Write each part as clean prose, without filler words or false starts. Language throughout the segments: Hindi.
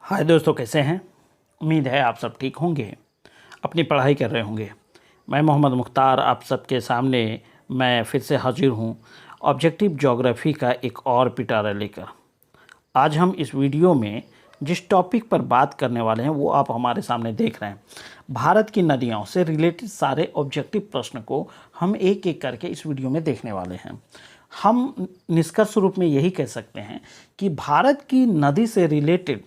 हाय दोस्तों, कैसे हैं। उम्मीद है आप सब ठीक होंगे, अपनी पढ़ाई कर रहे होंगे। मैं मोहम्मद मुख्तार आप सबके सामने मैं फिर से हाजिर हूं ऑब्जेक्टिव ज्योग्राफी का एक और पिटारा लेकर। आज हम इस वीडियो में जिस टॉपिक पर बात करने वाले हैं वो आप हमारे सामने देख रहे हैं। भारत की नदियों से रिलेटेड सारे ऑब्जेक्टिव प्रश्न को हम एक एक करके इस वीडियो में देखने वाले हैं। हम निष्कर्ष रूप में यही कह सकते हैं कि भारत की नदी से रिलेटेड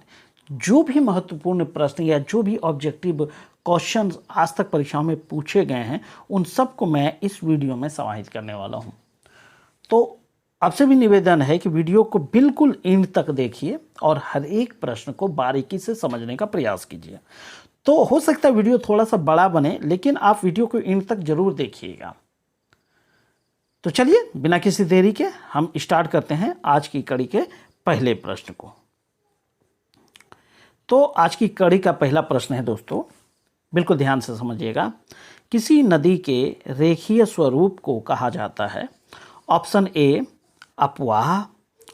जो भी महत्वपूर्ण प्रश्न या जो भी ऑब्जेक्टिव क्वेश्चन आज तक परीक्षाओं में पूछे गए हैं उन सब को मैं इस वीडियो में समाहित करने वाला हूं। तो आपसे भी निवेदन है कि वीडियो को बिल्कुल एंड तक देखिए और हर एक प्रश्न को बारीकी से समझने का प्रयास कीजिए। तो हो सकता है वीडियो थोड़ा सा बड़ा बने, लेकिन आप वीडियो को एंड तक जरूर देखिएगा। तो चलिए बिना किसी देरी के हम स्टार्ट करते हैं आज की कड़ी के पहले प्रश्न को। तो आज की कड़ी का पहला प्रश्न है दोस्तों, बिल्कुल ध्यान से समझिएगा। किसी नदी के रेखीय स्वरूप को कहा जाता है? ऑप्शन ए अपवाह,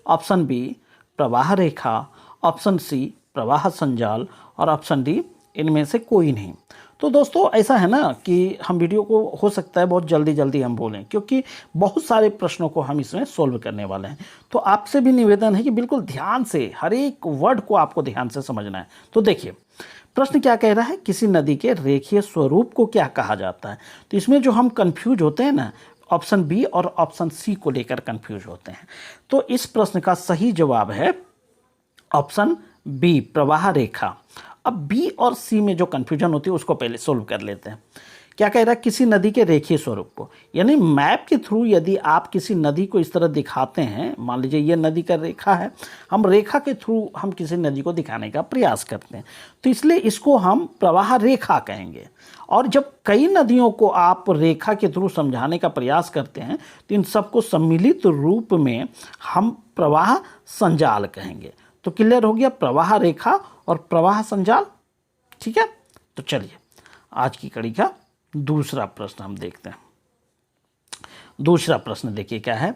ऑप्शन बी प्रवाह रेखा, ऑप्शन सी प्रवाह संजाल और ऑप्शन डी इनमें से कोई नहीं। तो दोस्तों ऐसा है ना कि हम वीडियो को हो सकता है बहुत जल्दी हम बोलें, क्योंकि बहुत सारे प्रश्नों को हम इसमें सोल्व करने वाले हैं। तो आपसे भी निवेदन है कि बिल्कुल ध्यान से हर एक वर्ड को आपको ध्यान से समझना है। तो देखिए प्रश्न क्या कह रहा है, किसी नदी के रेखीय स्वरूप को क्या कहा जाता है। तो इसमें जो हम कंफ्यूज होते हैं ना, ऑप्शन बी और ऑप्शन सी को लेकर कंफ्यूज होते हैं। तो इस प्रश्न का सही जवाब है ऑप्शन बी प्रवाह रेखा। अब बी और सी में जो कन्फ्यूजन होती है उसको पहले सोल्व कर लेते हैं। क्या कह रहा है, किसी नदी के रेखीय स्वरूप को, यानी मैप के थ्रू यदि आप किसी नदी को इस तरह दिखाते हैं, मान लीजिए ये नदी का रेखा है, हम रेखा के थ्रू हम किसी नदी को दिखाने का प्रयास करते हैं, तो इसलिए इसको हम प्रवाह रेखा कहेंगे। और जब कई नदियों को आप रेखा के थ्रू समझाने का प्रयास करते हैं तो इन सबको सम्मिलित रूप में हम प्रवाह संजाल कहेंगे। तो क्लियर हो गया, प्रवाह रेखा और प्रवाह संजाल। ठीक है, तो चलिए आज की कड़ी का दूसरा प्रश्न हम देखते हैं। दूसरा प्रश्न देखिए क्या है,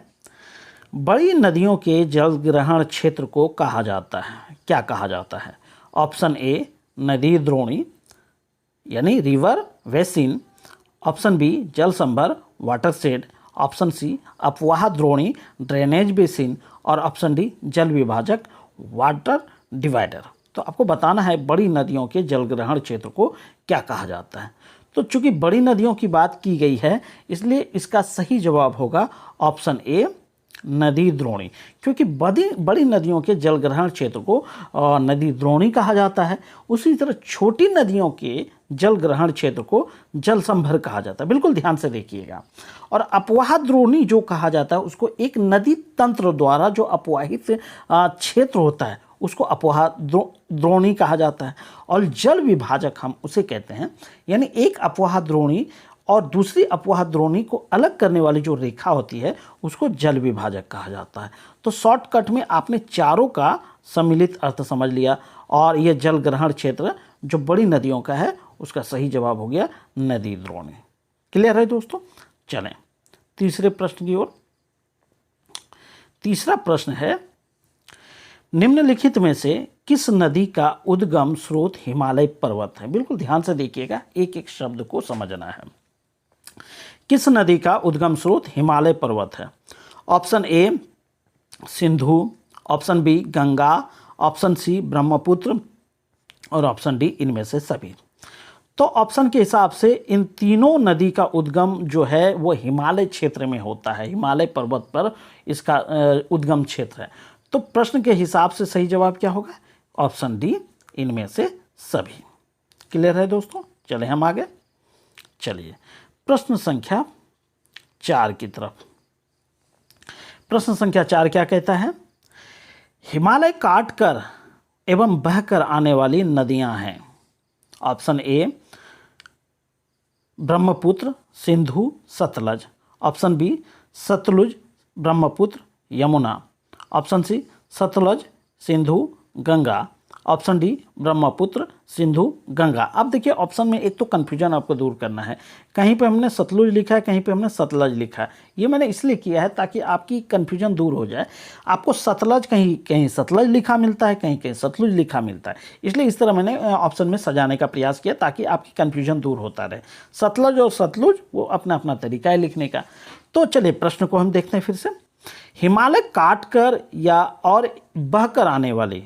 बड़ी नदियों के जल ग्रहण क्षेत्र को कहा जाता है, क्या कहा जाता है? ऑप्शन ए नदी द्रोणी यानी रिवर वेसिन, ऑप्शन बी जल संभर वाटरशेड, ऑप्शन सी अपवाह द्रोणी ड्रेनेज बेसिन और ऑप्शन डी जल विभाजक वाटर डिवाइडर। तो आपको बताना है बड़ी नदियों के जलग्रहण क्षेत्र को क्या कहा जाता है। तो चूंकि बड़ी नदियों की बात की गई है इसलिए इसका सही जवाब होगा ऑप्शन ए नदी द्रोणी, क्योंकि बड़ी नदियों के जलग्रहण क्षेत्र को नदी द्रोणी कहा जाता है। उसी तरह छोटी नदियों के जलग्रहण क्षेत्र को जल संभर कहा जाता है। बिल्कुल ध्यान से देखिएगा। और अपवाह द्रोणी जो कहा जाता है उसको एक नदी तंत्र द्वारा जो अपवाहित क्षेत्र होता है उसको अपवाह द्रोणी कहा जाता है। और जल विभाजक हम उसे कहते हैं, यानी एक अपवाह द्रोणी और दूसरी अपवाह द्रोणी को अलग करने वाली जो रेखा होती है उसको जल विभाजक कहा जाता है। तो शॉर्टकट में आपने चारों का सम्मिलित अर्थ समझ लिया और यह जल ग्रहण क्षेत्र जो बड़ी नदियों का है उसका सही जवाब हो गया नदी द्रोणी। क्लियर है दोस्तों। चलें तीसरे प्रश्न की ओर। तीसरा प्रश्न है, निम्नलिखित में से किस नदी का उद्गम स्रोत हिमालय पर्वत है? बिल्कुल ध्यान से देखिएगा, एक एक शब्द को समझना है। किस नदी का उद्गम स्रोत हिमालय पर्वत है? Option A Sindhu, option B Ganga, option C Brahmaputra और ऑप्शन डी इनमें से सभी। तो ऑप्शन के हिसाब से इन तीनों नदी का उद्गम जो है वो हिमालय क्षेत्र में होता है, हिमालय पर्वत पर इसका उद्गम क्षेत्र है। तो प्रश्न के हिसाब से सही जवाब क्या होगा? ऑप्शन डी इनमें से सभी। क्लियर है दोस्तों। चले हम आगे। चलिए प्रश्न संख्या 4 की तरफ। प्रश्न संख्या 4 क्या कहता है, हिमालय काटकर एवं बहकर आने वाली नदियां हैं। Option A Brahmaputra Sindhu Sutlej, option B Sutlej Brahmaputra Yamuna, option C Sutlej Sindhu Ganga, option D Brahmaputra, Sindhu, Ganga. अब देखिए ऑप्शन में एक तो कन्फ्यूजन आपको दूर करना है, कहीं पे हमने सतलुज लिखा है, कहीं पे हमने सतलज लिखा है। ये मैंने इसलिए किया है ताकि आपकी कन्फ्यूजन दूर हो जाए। आपको सतलज कहीं कहीं सतलज लिखा मिलता है, कहीं कहीं सतलुज लिखा मिलता है, इसलिए इस तरह मैंने ऑप्शन में सजाने का प्रयास किया ताकि आपकी कन्फ्यूजन दूर होता रहे। सतलज और सतलुज वो अपना अपना तरीका है लिखने का। तो चलिए प्रश्न को हम देखते हैं फिर से। हिमालय काटकर या और बहकर आने वाली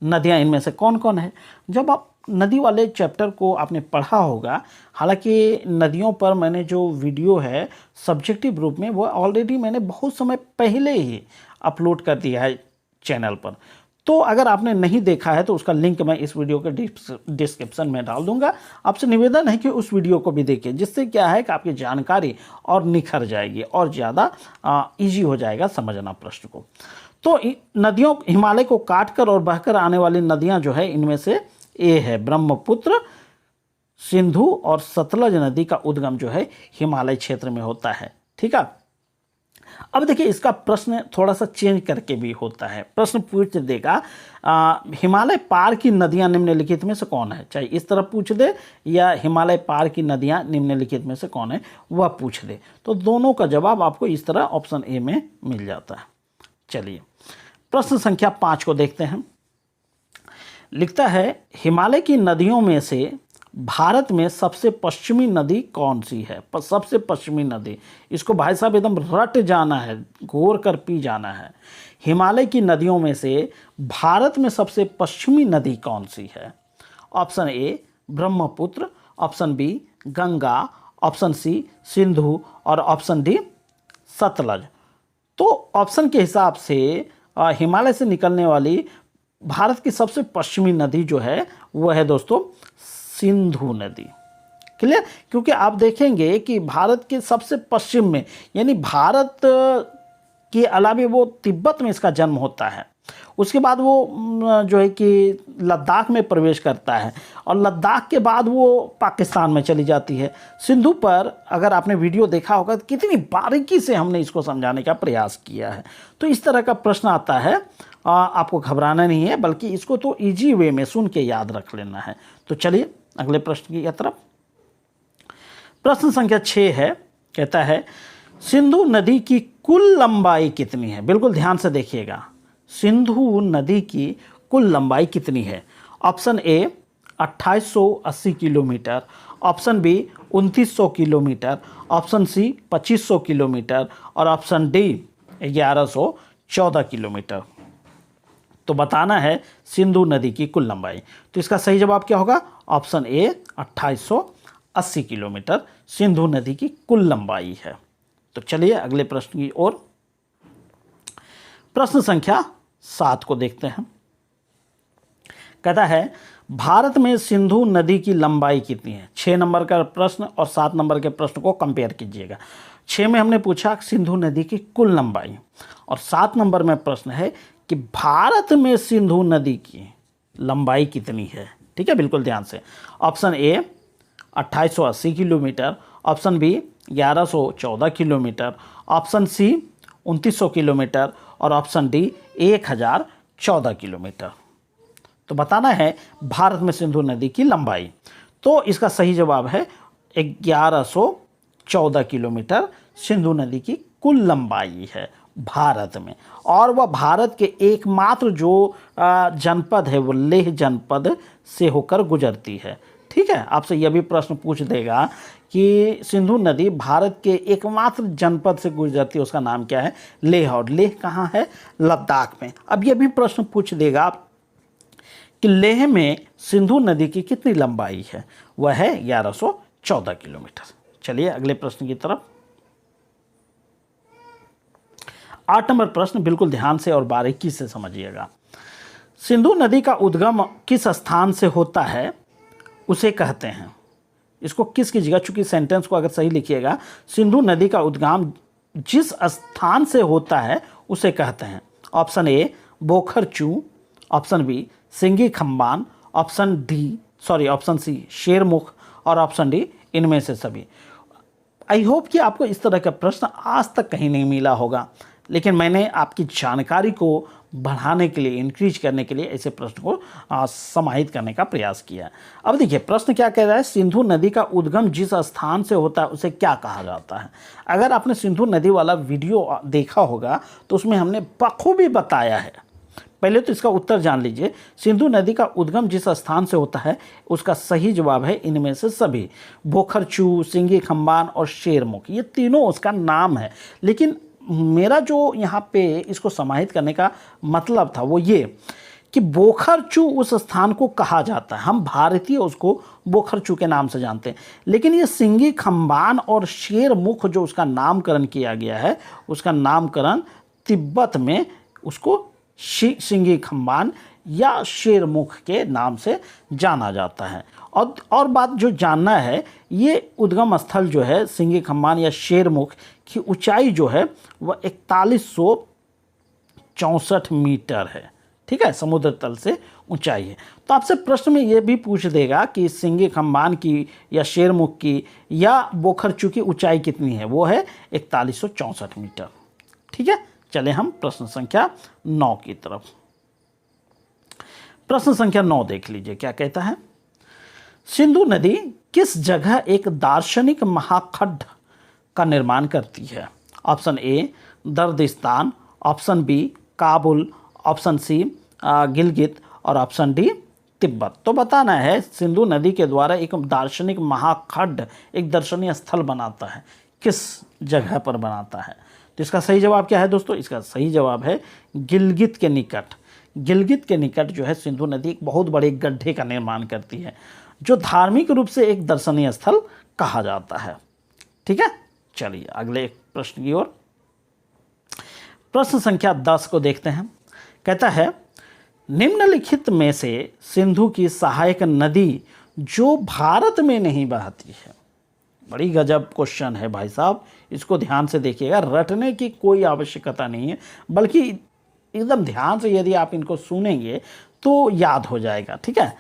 नदियां इनमें से कौन कौन है? जब आप नदी वाले चैप्टर को आपने पढ़ा होगा, हालांकि नदियों पर मैंने जो वीडियो है सब्जेक्टिव रूप में वो ऑलरेडी मैंने बहुत समय पहले ही अपलोड कर दिया है चैनल पर। तो अगर आपने नहीं देखा है तो उसका लिंक मैं इस वीडियो के डिस्क्रिप्शन में डाल दूंगा। आपसे निवेदन है कि उस वीडियो को भी देखिए, जिससे क्या है कि आपकी जानकारी और निखर जाएगी और ज़्यादा ईजी हो जाएगा समझना प्रश्न को। तो नदियों, हिमालय को काटकर और बहकर आने वाली नदियां जो है इनमें से ए है ब्रह्मपुत्र, सिंधु और सतलज नदी का उद्गम जो है हिमालय क्षेत्र में होता है। ठीक है, अब देखिए इसका प्रश्न थोड़ा सा चेंज करके भी होता है। प्रश्न पूछ देगा हिमालय पार की नदियां निम्नलिखित में से कौन है, चाहे इस तरह पूछ दे या हिमालय पार की नदियां निम्नलिखित में से कौन है वह पूछ दे, तो दोनों का जवाब आपको इस तरह ऑप्शन ए में मिल जाता है। चलिए प्रश्न संख्या 5 को देखते हैं। लिखता है हिमालय की नदियों में से भारत में सबसे पश्चिमी नदी कौन सी है? सबसे पश्चिमी नदी, इसको भाई साहब एकदम रट जाना है, घोर कर पी जाना है। हिमालय की नदियों में से भारत में सबसे पश्चिमी नदी कौन सी है? Option A Brahmaputra, option B Ganga, option C Sindhu और ऑप्शन डी सतलज। तो ऑप्शन के हिसाब से हिमालय से निकलने वाली भारत की सबसे पश्चिमी नदी जो है वह है दोस्तों सिंधु नदी। क्लियर? क्योंकि आप देखेंगे कि भारत के सबसे पश्चिम में, यानी भारत के अलावे वो तिब्बत में इसका जन्म होता है, उसके बाद वो जो है कि लद्दाख में प्रवेश करता है और लद्दाख के बाद वो पाकिस्तान में चली जाती है। सिंधु पर अगर आपने वीडियो देखा होगा तो कितनी बारीकी से हमने इसको समझाने का प्रयास किया है। तो इस तरह का प्रश्न आता है, आपको घबराना नहीं है, बल्कि इसको तो इजी वे में सुन के याद रख लेना है। तो चलिए अगले प्रश्न की तरफ। प्रश्न संख्या 6 है, कहता है सिंधु नदी की कुल लंबाई कितनी है? बिल्कुल ध्यान से देखिएगा, सिंधु नदी की कुल लंबाई कितनी है? Option A 2880 kilometre, option B 2900 kilometre, option C 2500 kilometre और ऑप्शन डी 1114 किलोमीटर। तो बताना है सिंधु नदी की कुल लंबाई। तो इसका सही जवाब क्या होगा? ऑप्शन ए 2880 किलोमीटर सिंधु नदी की कुल लंबाई है। तो चलिए अगले प्रश्न की ओर। प्रश्न संख्या 7 को देखते हैं। कहता है भारत में सिंधु नदी की लंबाई कितनी है? 6 नंबर का प्रश्न और 7 नंबर के प्रश्न को कंपेयर कीजिएगा। 6 में हमने पूछा सिंधु नदी की कुल लंबाई और 7 नंबर में प्रश्न है कि भारत में सिंधु नदी की लंबाई कितनी है। ठीक है, बिल्कुल ध्यान से। Option A 2880 kilometre, option B 1114 kilometre, option C 2900 kilometre और ऑप्शन डी 1014 किलोमीटर। तो बताना है भारत में सिंधु नदी की लंबाई। तो इसका सही जवाब है 1114 किलोमीटर सिंधु नदी की कुल लंबाई है भारत में। और वह भारत के एकमात्र जो जनपद है वो लेह जनपद से होकर गुजरती है। ठीक है, आपसे यह भी प्रश्न पूछ देगा कि सिंधु नदी भारत के एकमात्र जनपद से गुजरती है, उसका नाम क्या है? लेह। और लेह कहाँ है? लद्दाख में। अब यह भी प्रश्न पूछ देगा कि लेह में सिंधु नदी की कितनी लंबाई है? वह है 1114 किलोमीटर। चलिए अगले प्रश्न की तरफ। 8 नंबर प्रश्न बिल्कुल ध्यान से और बारीकी से समझिएगा। सिंधु नदी का उद्गम किस स्थान से होता है उसे कहते हैं? इसको किस कीजिएगा, चूंकि सेंटेंस को अगर सही लिखिएगा, सिंधु नदी का उद्गम जिस स्थान से होता है उसे कहते हैं। Option A Bokharchu, option B Singi Khamban, option C Shermukh और ऑप्शन डी इनमें से सभी। आई होप कि आपको इस तरह का प्रश्न आज तक कहीं नहीं मिला होगा, लेकिन मैंने आपकी जानकारी को बढ़ाने के लिए, इंक्रीज करने के लिए ऐसे प्रश्न को समाहित करने का प्रयास किया। अब देखिए प्रश्न क्या कह रहा है, सिंधु नदी का उद्गम जिस स्थान से होता है उसे क्या कहा जाता है। अगर आपने सिंधु नदी वाला वीडियो देखा होगा तो उसमें हमने बखूबी बताया है। पहले तो इसका उत्तर जान लीजिए। सिंधु नदी का उद्गम जिस स्थान से होता है उसका सही जवाब है इनमें से सभी। बोखरचू, सिंगी खम्बान और शेरमुख, ये तीनों उसका नाम है। लेकिन मेरा जो यहाँ पे इसको समाहित करने का मतलब था वो ये कि बोखरचू उस स्थान को कहा जाता है, हम भारतीय उसको बोखरचू के नाम से जानते हैं। लेकिन ये सिंगी खम्बान और शेरमुख जो उसका नामकरण किया गया है, उसका नामकरण तिब्बत में उसको सिंगी खम्बान या शेरमुख के नाम से जाना जाता है। और बात जो जानना है, ये उद्गम स्थल जो है सिंगी खम्बान या शेरमुख की ऊंचाई जो है वह 4164 मीटर है। ठीक है, समुद्र तल से ऊंचाई है। तो आपसे प्रश्न में ये भी पूछ देगा कि सिंगी खम्बान की या शेरमुख की या बोखरचू की ऊंचाई कितनी है, वो है 4164 मीटर। ठीक है, चले हम प्रश्न संख्या 9 की तरफ। प्रश्न संख्या 9 देख लीजिए क्या कहता है। सिंधु नदी किस जगह एक दार्शनिक महाखड्ड का निर्माण करती है। Option A Dardistan, option B Kabul, option C Gilgit और ऑप्शन डी तिब्बत। तो बताना है सिंधु नदी के द्वारा एक दार्शनिक महाखड्ड, एक दर्शनीय स्थल बनाता है, किस जगह पर बनाता है। तो इसका सही जवाब क्या है दोस्तों, इसका सही जवाब है गिलगित के निकट। गिलगित के निकट जो है सिंधु नदी एक बहुत बड़े गड्ढे का निर्माण करती है, जो धार्मिक रूप से एक दर्शनीय स्थल कहा जाता है। ठीक है, चलिए अगले प्रश्न की ओर। प्रश्न संख्या 10 को देखते हैं। कहता है निम्नलिखित में से सिंधु की सहायक नदी जो भारत में नहीं बहती है। बड़ी गजब क्वेश्चन है भाई साहब, इसको ध्यान से देखिएगा। रटने की कोई आवश्यकता नहीं है, बल्कि एकदम ध्यान से यदि आप इनको सुनेंगे तो याद हो जाएगा। ठीक है,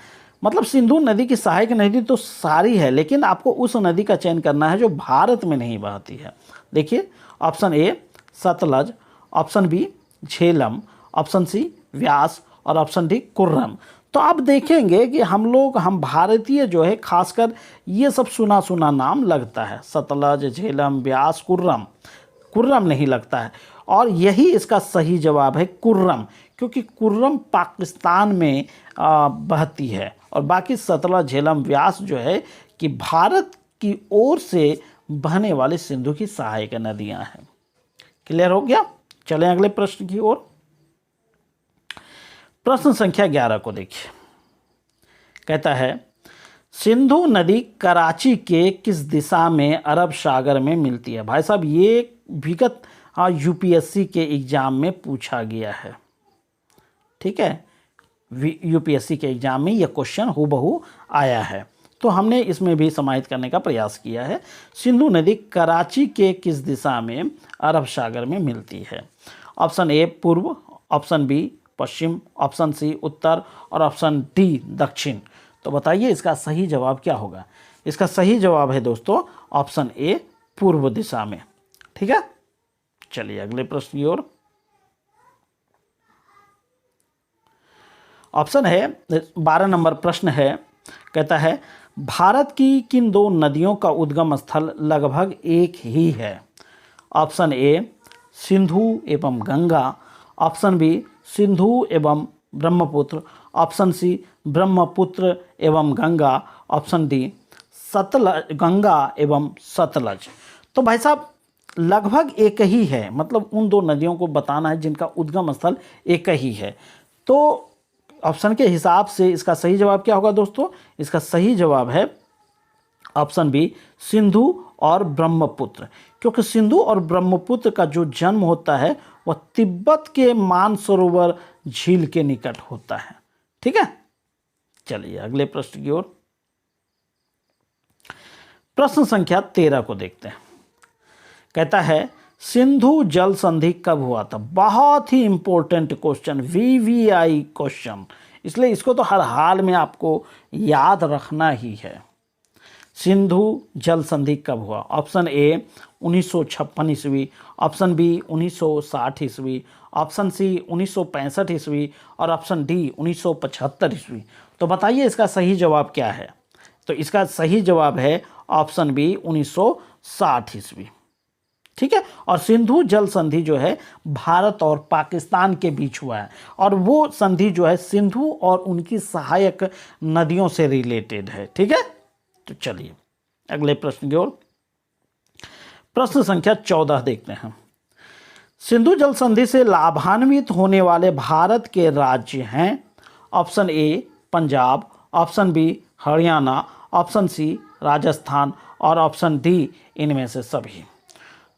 मतलब सिंधु नदी की सहायक नदी तो सारी है, लेकिन आपको उस नदी का चयन करना है जो भारत में नहीं बहती है। देखिए option A Sutlej, option B Jhelum, option C Beas और ऑप्शन डी कुर्रम। तो आप देखेंगे कि हम भारतीय जो है खासकर ये सब सुना सुना नाम लगता है, सतलज, झेलम, व्यास, कुर्रम। कुर्रम नहीं लगता है, और यही इसका सही जवाब है कुर्रम, क्योंकि कुर्रम पाकिस्तान में बहती है और बाकी सतलज, झेलम, व्यास जो है कि भारत की ओर से बहने वाले सिंधु की सहायक नदियां हैं। क्लियर हो गया। चलें अगले प्रश्न की ओर। प्रश्न संख्या 11 को देखिए। कहता है सिंधु नदी कराची के किस दिशा में अरब सागर में मिलती है। भाई साहब ये विगत यूपीएससी के एग्जाम में पूछा गया है। ठीक है, यूपीएससी के एग्जाम में यह क्वेश्चन हूबहू आया है, तो हमने इसमें भी समाहित करने का प्रयास किया है। सिंधु नदी कराची के किस दिशा में अरब सागर में मिलती है। ऑप्शन ए पूर्व, ऑप्शन बी पश्चिम, ऑप्शन सी उत्तर और ऑप्शन डी दक्षिण। तो बताइए इसका सही जवाब क्या होगा। इसका सही जवाब है दोस्तों ऑप्शन ए पूर्व दिशा में। ठीक है, चलिए अगले प्रश्न की ओर। ऑप्शन है 12 नंबर प्रश्न है। कहता है भारत की किन दो नदियों का उद्गम स्थल लगभग एक ही है। ऑप्शन ए सिंधु एवं गंगा, ऑप्शन बी सिंधु एवं ब्रह्मपुत्र, ऑप्शन सी ब्रह्मपुत्र एवं गंगा, ऑप्शन डी सतलज, गंगा एवं सतलज। तो भाई साहब लगभग एक ही है, मतलब उन दो नदियों को बताना है जिनका उद्गम स्थल एक ही है। तो ऑप्शन के हिसाब से इसका सही जवाब क्या होगा दोस्तों। इसका सही जवाब है ऑप्शन बी सिंधु और ब्रह्मपुत्र, क्योंकि सिंधु और ब्रह्मपुत्र का जो जन्म होता है वह तिब्बत के मानसरोवर झील के निकट होता है। ठीक है, चलिए अगले प्रश्न की ओर। प्रश्न संख्या 13 को देखते हैं। कहता है सिंधु जल संधि कब हुआ था। बहुत ही इंपॉर्टेंट क्वेश्चन, वीवीआई क्वेश्चन, इसलिए इसको तो हर हाल में आपको याद रखना ही है। सिंधु जल संधि कब हुआ? ऑप्शन ए 1956 ईस्वी, ऑप्शन बी 1960 ईस्वी, ऑप्शन सी 1965 ईस्वी और ऑप्शन डी 1975 ईस्वी। तो बताइए इसका सही जवाब क्या है? तो इसका सही जवाब है ऑप्शन बी 1960 ईस्वी। ठीक है, और सिंधु जल संधि जो है भारत और पाकिस्तान के बीच हुआ है, और वो संधि जो है सिंधु और उनकी सहायक नदियों से रिलेटेड है। ठीक है, तो चलिए अगले प्रश्न की ओर। प्रश्न संख्या 14 देखते हैं। सिंधु जल संधि से लाभान्वित होने वाले भारत के राज्य हैं। Option A Punjab, option B Haryana, option C Rajasthan और ऑप्शन डी इनमें से सभी।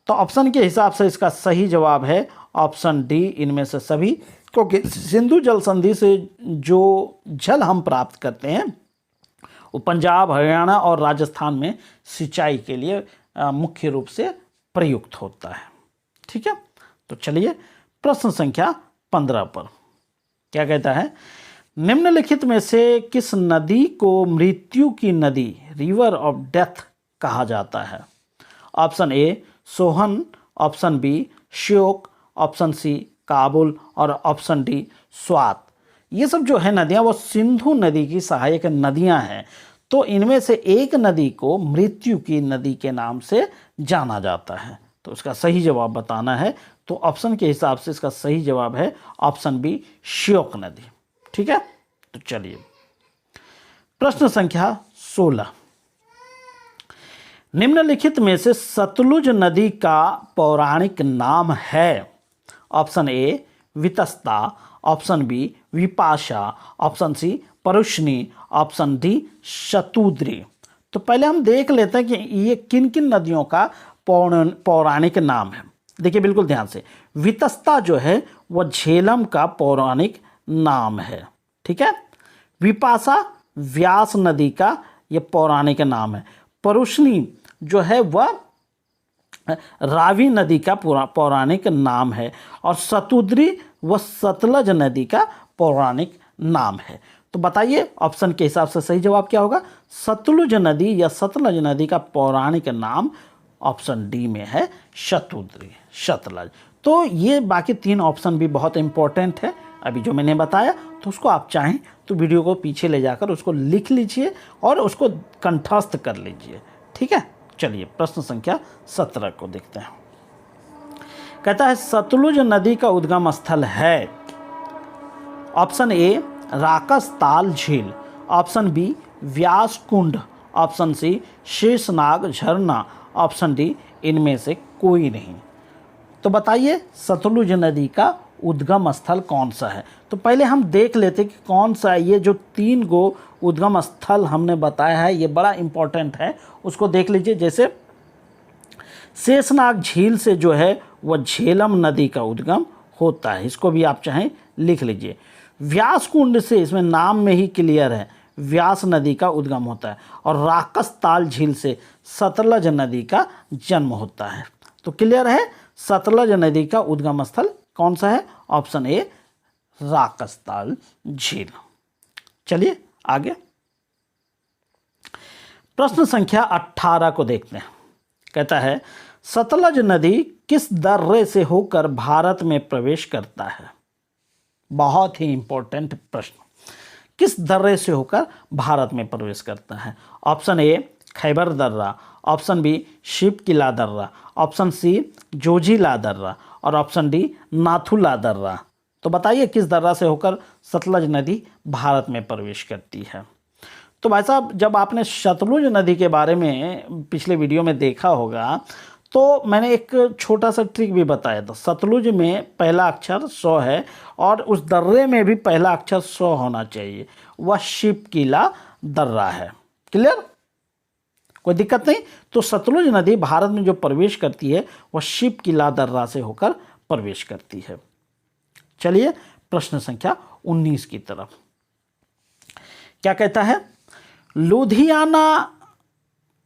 तो ऑप्शन के हिसाब से इसका सही जवाब है ऑप्शन डी, इनमें से सभी, क्योंकि सिंधु जल संधि से जो जल हम प्राप्त करते हैं वो पंजाब, हरियाणा और राजस्थान में सिंचाई के लिए मुख्य रूप से प्रयुक्त होता है। ठीक है, तो चलिए प्रश्न संख्या 15 पर क्या कहता है? निम्नलिखित में से किस नदी को मृत्यु की नदी, रिवर ऑफ डेथ, कहा जाता है? Option A Sohan, option B Shyok, option C Kabul और ऑप्शन डी स्वात। ये सब जो है नदियाँ वो सिंधु नदी की सहायक नदियाँ हैं। तो इनमें से एक नदी को मृत्यु की नदी के नाम से जाना जाता है। तो इसका सही जवाब बताना है, तो ऑप्शन के हिसाब से इसका सही जवाब है ऑप्शन बी श्योक नदी। ठीक है, तो चलिए प्रश्न संख्या 16। निम्नलिखित में से सतलुज नदी का पौराणिक नाम है? Option A Vitasta, option B Vipasha, option C Parushni, option D Shatudri. तो पहले हम देख लेते हैं कि ये किन किन नदियों का पौराणिक नाम है। देखिए बिल्कुल ध्यान से, वितस्ता जो है वह झेलम का पौराणिक नाम है। ठीक है, विपाशा व्यास नदी का ये पौराणिक नाम है। परुष्णी जो है वह रावी नदी का पौराणिक नाम है, और शतुद्री वह सतलज नदी का पौराणिक नाम है। तो बताइए ऑप्शन के हिसाब से सही जवाब क्या होगा? सतलुज नदी या सतलज नदी का पौराणिक नाम ऑप्शन डी में है शतुद्री, सतलज। तो ये बाकी तीन ऑप्शन भी बहुत इंपॉर्टेंट है अभी जो मैंने बताया, तो उसको आप चाहें तो वीडियो को पीछे ले जाकर उसको लिख लीजिए और उसको कंठस्थ कर लीजिए। ठीक है, चलिए प्रश्न संख्या 17 को देखते हैं। कहता है सतलुज नदी का उद्गम स्थल है? ऑप्शन ए राकस ताल झील, ऑप्शन बी व्यास कुंड, ऑप्शन सी शेषनाग झरना, ऑप्शन डी इनमें से कोई नहीं। तो बताइए सतलुज नदी का उद्गम स्थल कौन सा है? तो पहले हम देख लेते कि कौन सा है। ये जो 3 गो उद्गम स्थल हमने बताया है ये बड़ा इंपॉर्टेंट है, उसको देख लीजिए। जैसे शेषनाग झील से जो है वह झेलम नदी का उद्गम होता है, इसको भी आप चाहें लिख लीजिए। व्यास कुंड से, इसमें नाम में ही क्लियर है, व्यास नदी का उद्गम होता है। और राकस ताल झील से सतलज नदी का जन्म होता है। तो क्लियर है, सतलज नदी का उद्गम स्थल कौन सा है? ऑप्शन ए राकस ताल झील। चलिए आगे प्रश्न संख्या 18 को देखते हैं। कहता है सतलज नदी किस दर्रे से होकर भारत में प्रवेश करता है? बहुत ही इंपॉर्टेंट प्रश्न, किस दर्रे से होकर भारत में प्रवेश करता है? ऑप्शन ए खैबर दर्रा, ऑप्शन बी शिव किला दर्रा, ऑप्शन सी जोजिला दर्रा और ऑप्शन डी नाथुला दर्रा। तो बताइए किस दर्रा से होकर सतलज नदी भारत में प्रवेश करती है? तो भाई साहब जब आपने सतलुज नदी के बारे में पिछले वीडियो में देखा होगा तो मैंने एक छोटा सा ट्रिक भी बताया था। सतलुज में पहला अक्षर स है और उस दर्रे में भी पहला अक्षर स होना चाहिए, वह शिव किला दर्रा है। क्लियर, कोई दिक्कत नहीं। तो सतलुज नदी भारत में जो प्रवेश करती है वह शिव किला दर्रा से होकर प्रवेश करती है। चलिए प्रश्न संख्या 19 की तरफ। क्या कहता है? लुधियाना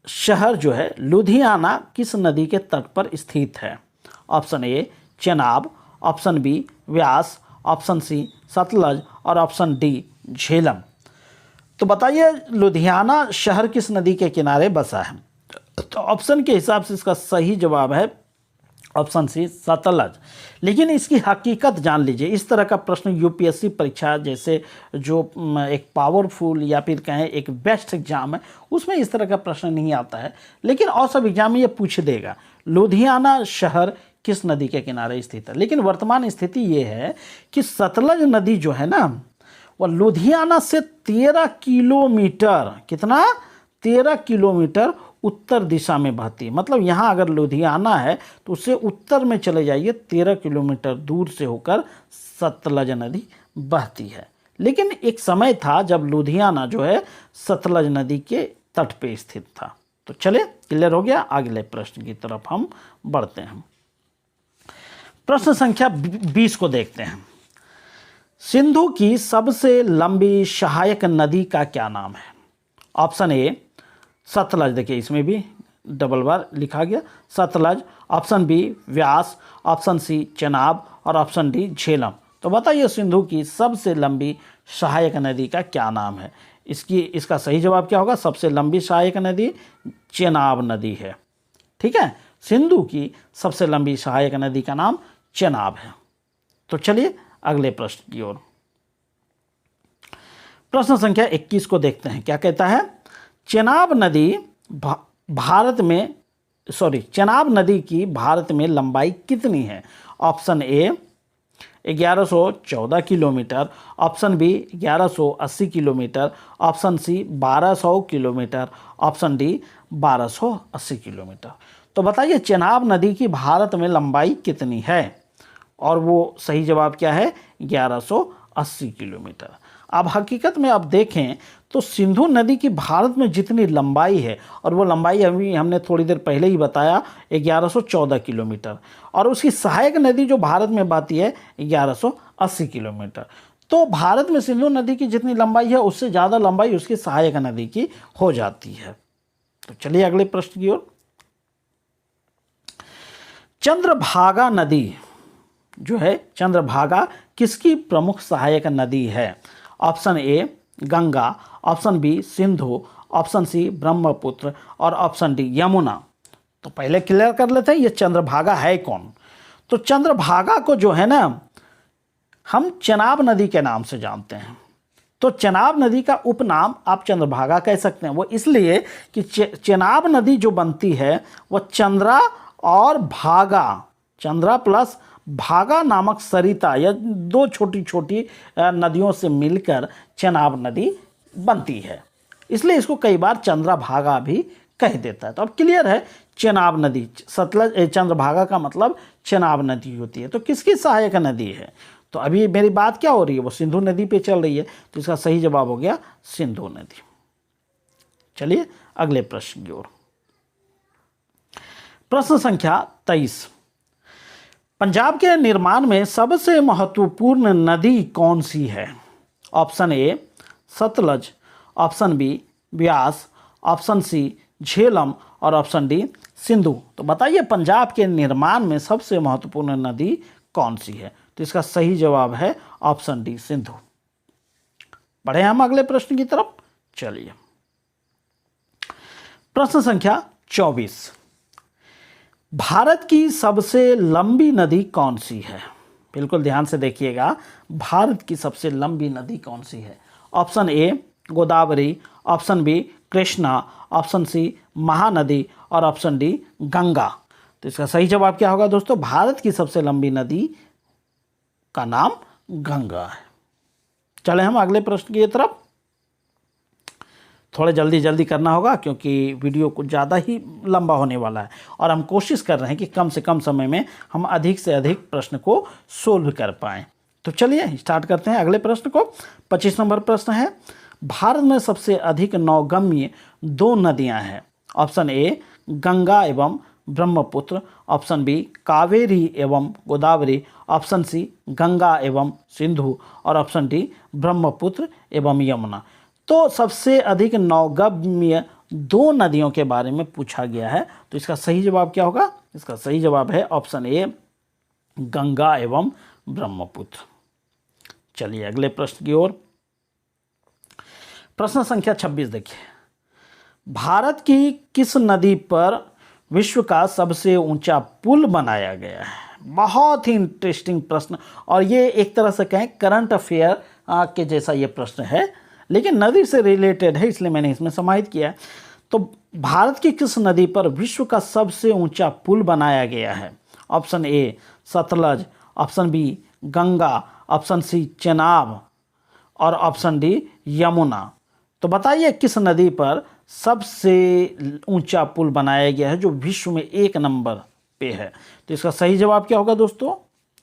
शहर जो है, लुधियाना किस नदी के तट पर स्थित है? Option A Chenab, option B Vyas, option C Sutlej और ऑप्शन डी झेलम। तो बताइए लुधियाना शहर किस नदी के किनारे बसा है? तो ऑप्शन के हिसाब से इसका सही जवाब है ऑप्शन सी सतलज। लेकिन इसकी हकीकत जान लीजिए, इस तरह का प्रश्न यूपीएससी परीक्षा जैसे जो एक पावरफुल या फिर कहें एक बेस्ट एग्जाम है उसमें इस तरह का प्रश्न नहीं आता है, लेकिन और सब एग्जाम में ये पूछ देगा लुधियाना शहर किस नदी के किनारे स्थित है। लेकिन वर्तमान स्थिति ये है कि सतलज नदी जो है ना वह लुधियाना से 13 किलोमीटर, कितना, 13 किलोमीटर उत्तर दिशा में बहती है। मतलब यहाँ अगर लुधियाना है तो उससे उत्तर में चले जाइए, 13 किलोमीटर दूर से होकर सतलज नदी बहती है। लेकिन एक समय था जब लुधियाना जो है सतलज नदी के तट पे स्थित था। तो चले, क्लियर हो गया। अगले प्रश्न की तरफ हम बढ़ते हैं। प्रश्न संख्या 20 को देखते हैं। सिंधु की सबसे लंबी सहायक नदी का क्या नाम है? ऑप्शन ए सतलज, देखिए इसमें भी डबल बार लिखा गया Sutlej, option B Vyas, option C Chenab और ऑप्शन डी झेलम। तो बताइए सिंधु की सबसे लंबी सहायक नदी का क्या नाम है? इसका सही जवाब क्या होगा? सबसे लंबी सहायक नदी चेनाब नदी है। ठीक है, सिंधु की सबसे लंबी सहायक नदी का नाम चेनाब है। तो चलिए अगले प्रश्न की ओर। प्रश्न संख्या 21 को देखते हैं, क्या कहता है? चेनाब नदी चेनाब नदी की भारत में लंबाई कितनी है? Option A 1114 kilometre, option B 1180 kilometre, option C 1200 kilometre, option D 1280 kilometre. तो बताइए चेनाब नदी की भारत में लंबाई कितनी है? और वो सही जवाब क्या है? 1180 किलोमीटर। अब हकीकत में आप देखें तो सिंधु नदी की भारत में जितनी लंबाई है, और वो लंबाई अभी हमने थोड़ी देर पहले ही बताया 1114 किलोमीटर, और उसकी सहायक नदी जो भारत में बहती है 1180 किलोमीटर। तो भारत में सिंधु नदी की जितनी लंबाई है उससे ज़्यादा लंबाई उसकी सहायक नदी की हो जाती है। तो चलिए अगले प्रश्न की ओर। चंद्रभागा नदी जो है, चंद्रभागा किसकी प्रमुख सहायक नदी है? Option A Ganga, option B Sindhu, option C Brahmaputra और ऑप्शन डी यमुना। तो पहले क्लियर कर लेते हैं ये चंद्रभागा है कौन। तो चंद्रभागा को जो है ना हम चेनाब नदी के नाम से जानते हैं। तो चेनाब नदी का उपनाम आप चंद्रभागा कह सकते हैं। वो इसलिए कि चेनाब नदी जो बनती है वह चंद्रा और भागा, चंद्रा प्लस भागा नामक सरिता या दो छोटी छोटी नदियों से मिलकर चेनाब नदी बनती है, इसलिए इसको कई बार चंद्रभागा भी कह देता है। तो अब क्लियर है, चेनाब नदी, सतलज चंद्रभागा का मतलब चेनाब नदी होती है। तो किसकी सहायक नदी है? तो अभी मेरी बात क्या हो रही है? वो सिंधु नदी पे चल रही है, तो इसका सही जवाब हो गया सिंधु नदी। चलिए अगले प्रश्न की ओर। प्रश्न संख्या 23। पंजाब के निर्माण में सबसे महत्वपूर्ण नदी कौन सी है? Option A Sutlej, option B Vyas, option C Jhelum और ऑप्शन डी सिंधु। तो बताइए पंजाब के निर्माण में सबसे महत्वपूर्ण नदी कौन सी है? तो इसका सही जवाब है ऑप्शन डी सिंधु। बढ़े हम अगले प्रश्न की तरफ। चलिए प्रश्न संख्या 24। भारत की सबसे लंबी नदी कौन सी है? बिल्कुल ध्यान से देखिएगा, भारत की सबसे लंबी नदी कौन सी है? Option A Godavari, option B Krishna, option C Mahanadi और ऑप्शन डी गंगा। तो इसका सही जवाब क्या होगा दोस्तों? भारत की सबसे लंबी नदी का नाम गंगा है। चले हम अगले प्रश्न की तरफ। थोड़ा जल्दी जल्दी करना होगा क्योंकि वीडियो कुछ ज़्यादा ही लंबा होने वाला है, और हम कोशिश कर रहे हैं कि कम से कम समय में हम अधिक से अधिक प्रश्न को सोल्व कर पाएँ। तो चलिए स्टार्ट करते हैं अगले प्रश्न को। 25 नंबर प्रश्न है, भारत में सबसे अधिक नौगम्य दो नदियां हैं। ऑप्शन ए गंगा एवं ब्रह्मपुत्र, ऑप्शन बी कावेरी एवं गोदावरी, ऑप्शन सी गंगा एवं सिंधु और ऑप्शन डी ब्रह्मपुत्र एवं यमुना। तो सबसे अधिक नौगम्य दो नदियों के बारे में पूछा गया है, तो इसका सही जवाब क्या होगा? इसका सही जवाब है ऑप्शन ए गंगा एवं ब्रह्मपुत्र। चलिए अगले प्रश्न की ओर। प्रश्न संख्या 26 देखिए, भारत की किस नदी पर विश्व का सबसे ऊंचा पुल बनाया गया है? बहुत ही इंटरेस्टिंग प्रश्न, और ये एक तरह से कहें करंट अफेयर के जैसा ये प्रश्न है, लेकिन नदी से रिलेटेड है, इसलिए मैंने इसमें समाहित किया है। तो भारत की किस नदी पर विश्व का सबसे ऊंचा पुल बनाया गया है? Option A Sutlej, option B Ganga, option C Chenab और ऑप्शन डी यमुना। तो बताइए किस नदी पर सबसे ऊंचा पुल बनाया गया है जो विश्व में 1 नंबर पे है? तो इसका सही जवाब क्या होगा दोस्तों?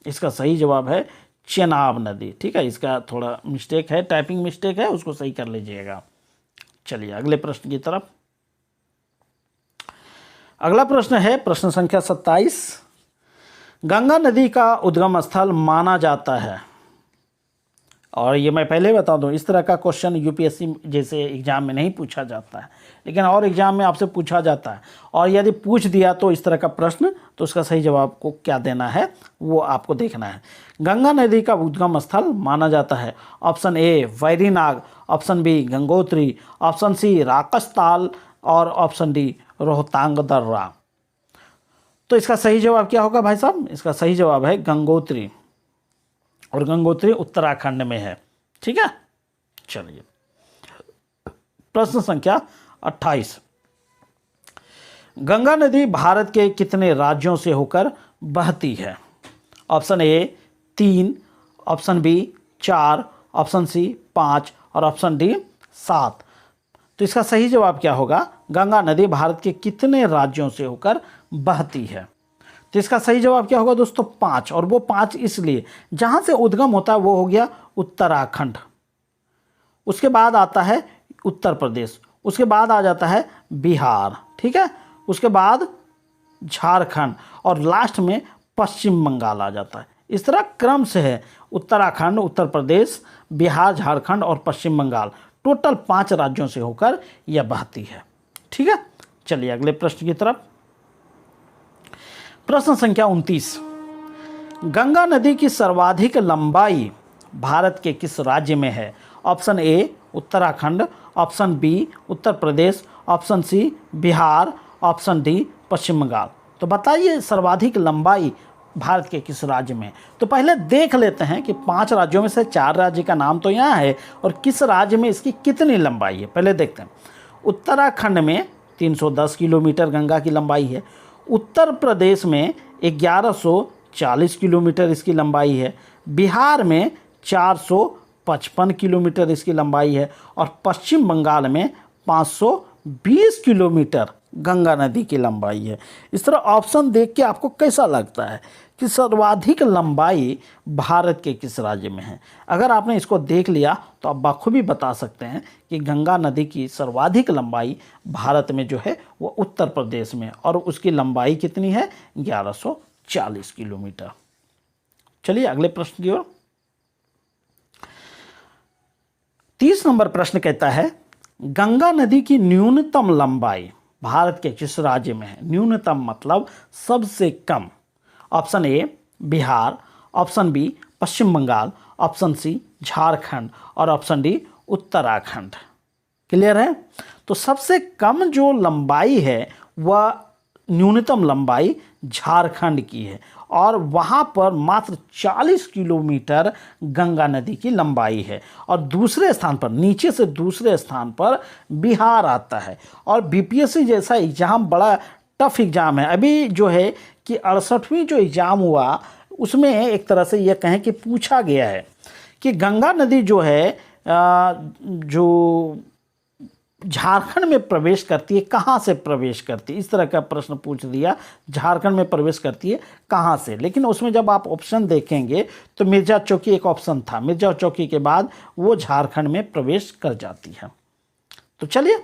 इसका सही जवाब है चेनाब नदी। ठीक है, इसका थोड़ा मिस्टेक है, टाइपिंग मिस्टेक है, उसको सही कर लीजिएगा। चलिए अगले प्रश्न की तरफ। अगला प्रश्न है प्रश्न संख्या 27। गंगा नदी का उद्गम स्थल माना जाता है, और ये मैं पहले बता दूं, इस तरह का क्वेश्चन यूपीएससी जैसे एग्जाम में नहीं पूछा जाता है, लेकिन और एग्जाम में आपसे पूछा जाता है, और यदि पूछ दिया तो इस तरह का प्रश्न, तो उसका सही जवाब को क्या देना है वो आपको देखना है। गंगा नदी का उद्गम स्थल माना जाता है, option A Verinag, option B Gangotri, option C Rakastal और ऑप्शन डी रोहतांग दर्रा। तो इसका सही जवाब क्या होगा भाई साहब? इसका सही जवाब है गंगोत्री, और गंगोत्री उत्तराखंड में है। ठीक है, चलिए प्रश्न संख्या 28। गंगा नदी भारत के कितने राज्यों से होकर बहती है? Option A 3, option B 4, option C 5 और ऑप्शन डी 7। तो इसका सही जवाब क्या होगा? गंगा नदी भारत के कितने राज्यों से होकर बहती है? तो इसका सही जवाब क्या होगा दोस्तों? 5, और वो 5 इसलिए जहाँ से उद्गम होता है वो हो गया उत्तराखंड, उसके बाद आता है उत्तर प्रदेश, उसके बाद आ जाता है बिहार, ठीक है, उसके बाद झारखंड और लास्ट में पश्चिम बंगाल आ जाता है। इस तरह क्रम से है, उत्तराखंड, उत्तर प्रदेश, बिहार, झारखंड और पश्चिम बंगाल, टोटल 5 राज्यों से होकर यह बहती है। ठीक है, चलिए अगले प्रश्न की तरफ। प्रश्न संख्या 29। गंगा नदी की सर्वाधिक लंबाई भारत के किस राज्य में है? Option A Uttarakhand, option B Uttar Pradesh, option C Bihar, option D Paschim Bangal. तो बताइए सर्वाधिक लंबाई भारत के किस राज्य में? तो पहले देख लेते हैं कि 5 राज्यों में से 4 राज्य का नाम तो यहाँ है, और किस राज्य में इसकी कितनी लंबाई है पहले देखते हैं। उत्तराखंड में 310 किलोमीटर गंगा की लंबाई है, उत्तर प्रदेश में 1140 किलोमीटर इसकी लंबाई है, बिहार में 455 किलोमीटर इसकी लंबाई है, और पश्चिम बंगाल में 520 किलोमीटर गंगा नदी की लंबाई है। इस तरह ऑप्शन देख के आपको कैसा लगता है कि सर्वाधिक लंबाई भारत के किस राज्य में है? अगर आपने इसको देख लिया तो आप बखूबी बता सकते हैं कि गंगा नदी की सर्वाधिक लंबाई भारत में जो है वो उत्तर प्रदेश में, और उसकी लंबाई कितनी है? 1140 किलोमीटर। चलिए अगले प्रश्न की ओर। 30 नंबर प्रश्न कहता है, गंगा नदी की न्यूनतम लंबाई भारत के किस राज्य में है? न्यूनतम मतलब सबसे कम। Option A Bihar, option B Paschim Bangal, option C Jharkhand और ऑप्शन डी उत्तराखंड। क्लियर है? तो सबसे कम जो लंबाई है वह न्यूनतम लंबाई झारखंड की है, और वहाँ पर मात्र 40 किलोमीटर गंगा नदी की लंबाई है, और दूसरे स्थान पर, नीचे से दूसरे स्थान पर बिहार आता है। और बीपीएससी जैसा एग्ज़ाम बड़ा टफ एग्ज़ाम है। अभी जो है कि 68वीं जो एग्ज़ाम हुआ उसमें एक तरह से यह कहें कि पूछा गया है कि गंगा नदी जो है जो झारखंड में प्रवेश करती है, कहाँ से प्रवेश करती है? इस तरह का प्रश्न पूछ दिया, झारखंड में प्रवेश करती है कहाँ से? लेकिन उसमें जब आप ऑप्शन देखेंगे तो मिर्जा चौकी एक ऑप्शन था, मिर्जा चौकी के बाद वो झारखंड में प्रवेश कर जाती है। तो चलिए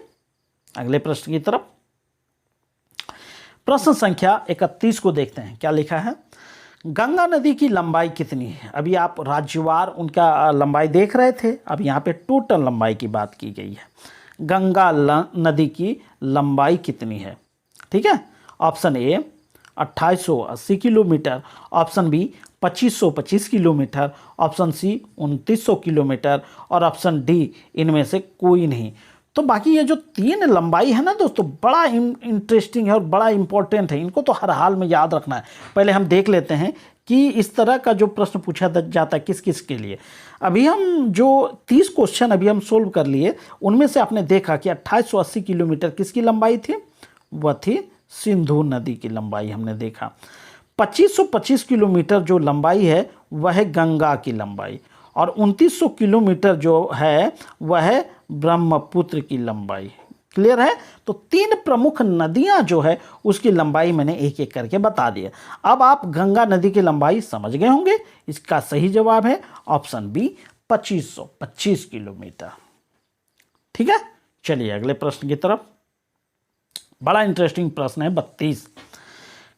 अगले प्रश्न की तरफ। प्रश्न संख्या 31 को देखते हैं, क्या लिखा है? गंगा नदी की लंबाई कितनी है? अभी आप राज्यवार उनका लंबाई देख रहे थे, अब यहाँ पे टोटल लंबाई की बात की गई है। गंगा नदी की लंबाई कितनी है? ठीक है, option A 2880 kilometre, option B 2525 kilometre, option C 2900 kilometre और ऑप्शन डी इनमें से कोई नहीं। तो बाकी ये जो 3 लंबाई है ना दोस्तों, बड़ा इंटरेस्टिंग है और बड़ा इंपॉर्टेंट है, इनको तो हर हाल में याद रखना है। पहले हम देख लेते हैं कि इस तरह का जो प्रश्न पूछा जाता है किस किस के लिए। अभी हम जो 30 क्वेश्चन अभी हम सोल्व कर लिए, उनमें से आपने देखा कि 2880 किलोमीटर किसकी लंबाई थी, वह थी सिंधु नदी की लंबाई हमने देखा। 2525 किलोमीटर जो लंबाई है वह है गंगा की लंबाई, और 2900 किलोमीटर जो है वह है ब्रह्मपुत्र की लंबाई। क्लियर है? तो 3 प्रमुख नदियां जो है उसकी लंबाई मैंने एक एक करके बता दिया। अब आप गंगा नदी की लंबाई समझ गए होंगे। इसका सही जवाब है ऑप्शन बी 2525 किलोमीटर। ठीक है, चलिए अगले प्रश्न की तरफ। बड़ा इंटरेस्टिंग प्रश्न है 32।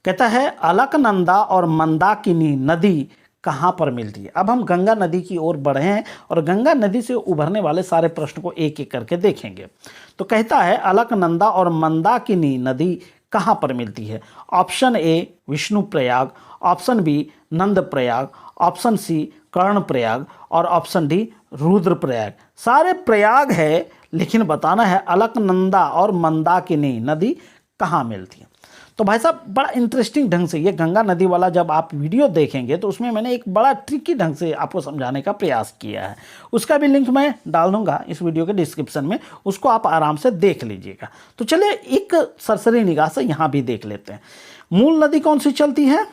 कहता है अलकनंदा और मंदाकिनी नदी कहाँ पर मिलती है। अब हम गंगा नदी की ओर बढ़े हैं और गंगा नदी से उभरने वाले सारे प्रश्न को एक एक करके देखेंगे। तो कहता है अलकनंदा और मंदाकिनी नदी कहाँ पर मिलती है। Option A Vishnuprayag, option B Nandprayag, option C Karnaprayag और ऑप्शन डी रुद्रप्रयाग। सारे प्रयाग है, लेकिन बताना है अलकनंदा और मंदाकिनी नदी कहाँ मिलती है। तो भाई साहब बड़ा इंटरेस्टिंग ढंग से ये गंगा नदी वाला जब आप वीडियो देखेंगे तो उसमें मैंने एक बड़ा ट्रिकी ढंग से आपको समझाने का प्रयास किया है। उसका भी लिंक मैं डाल दूंगा इस वीडियो के डिस्क्रिप्शन में, उसको आप आराम से देख लीजिएगा। तो चलिए एक सरसरी निगाह से यहाँ भी देख लेते हैं। मूल नदी कौन सी चलती है,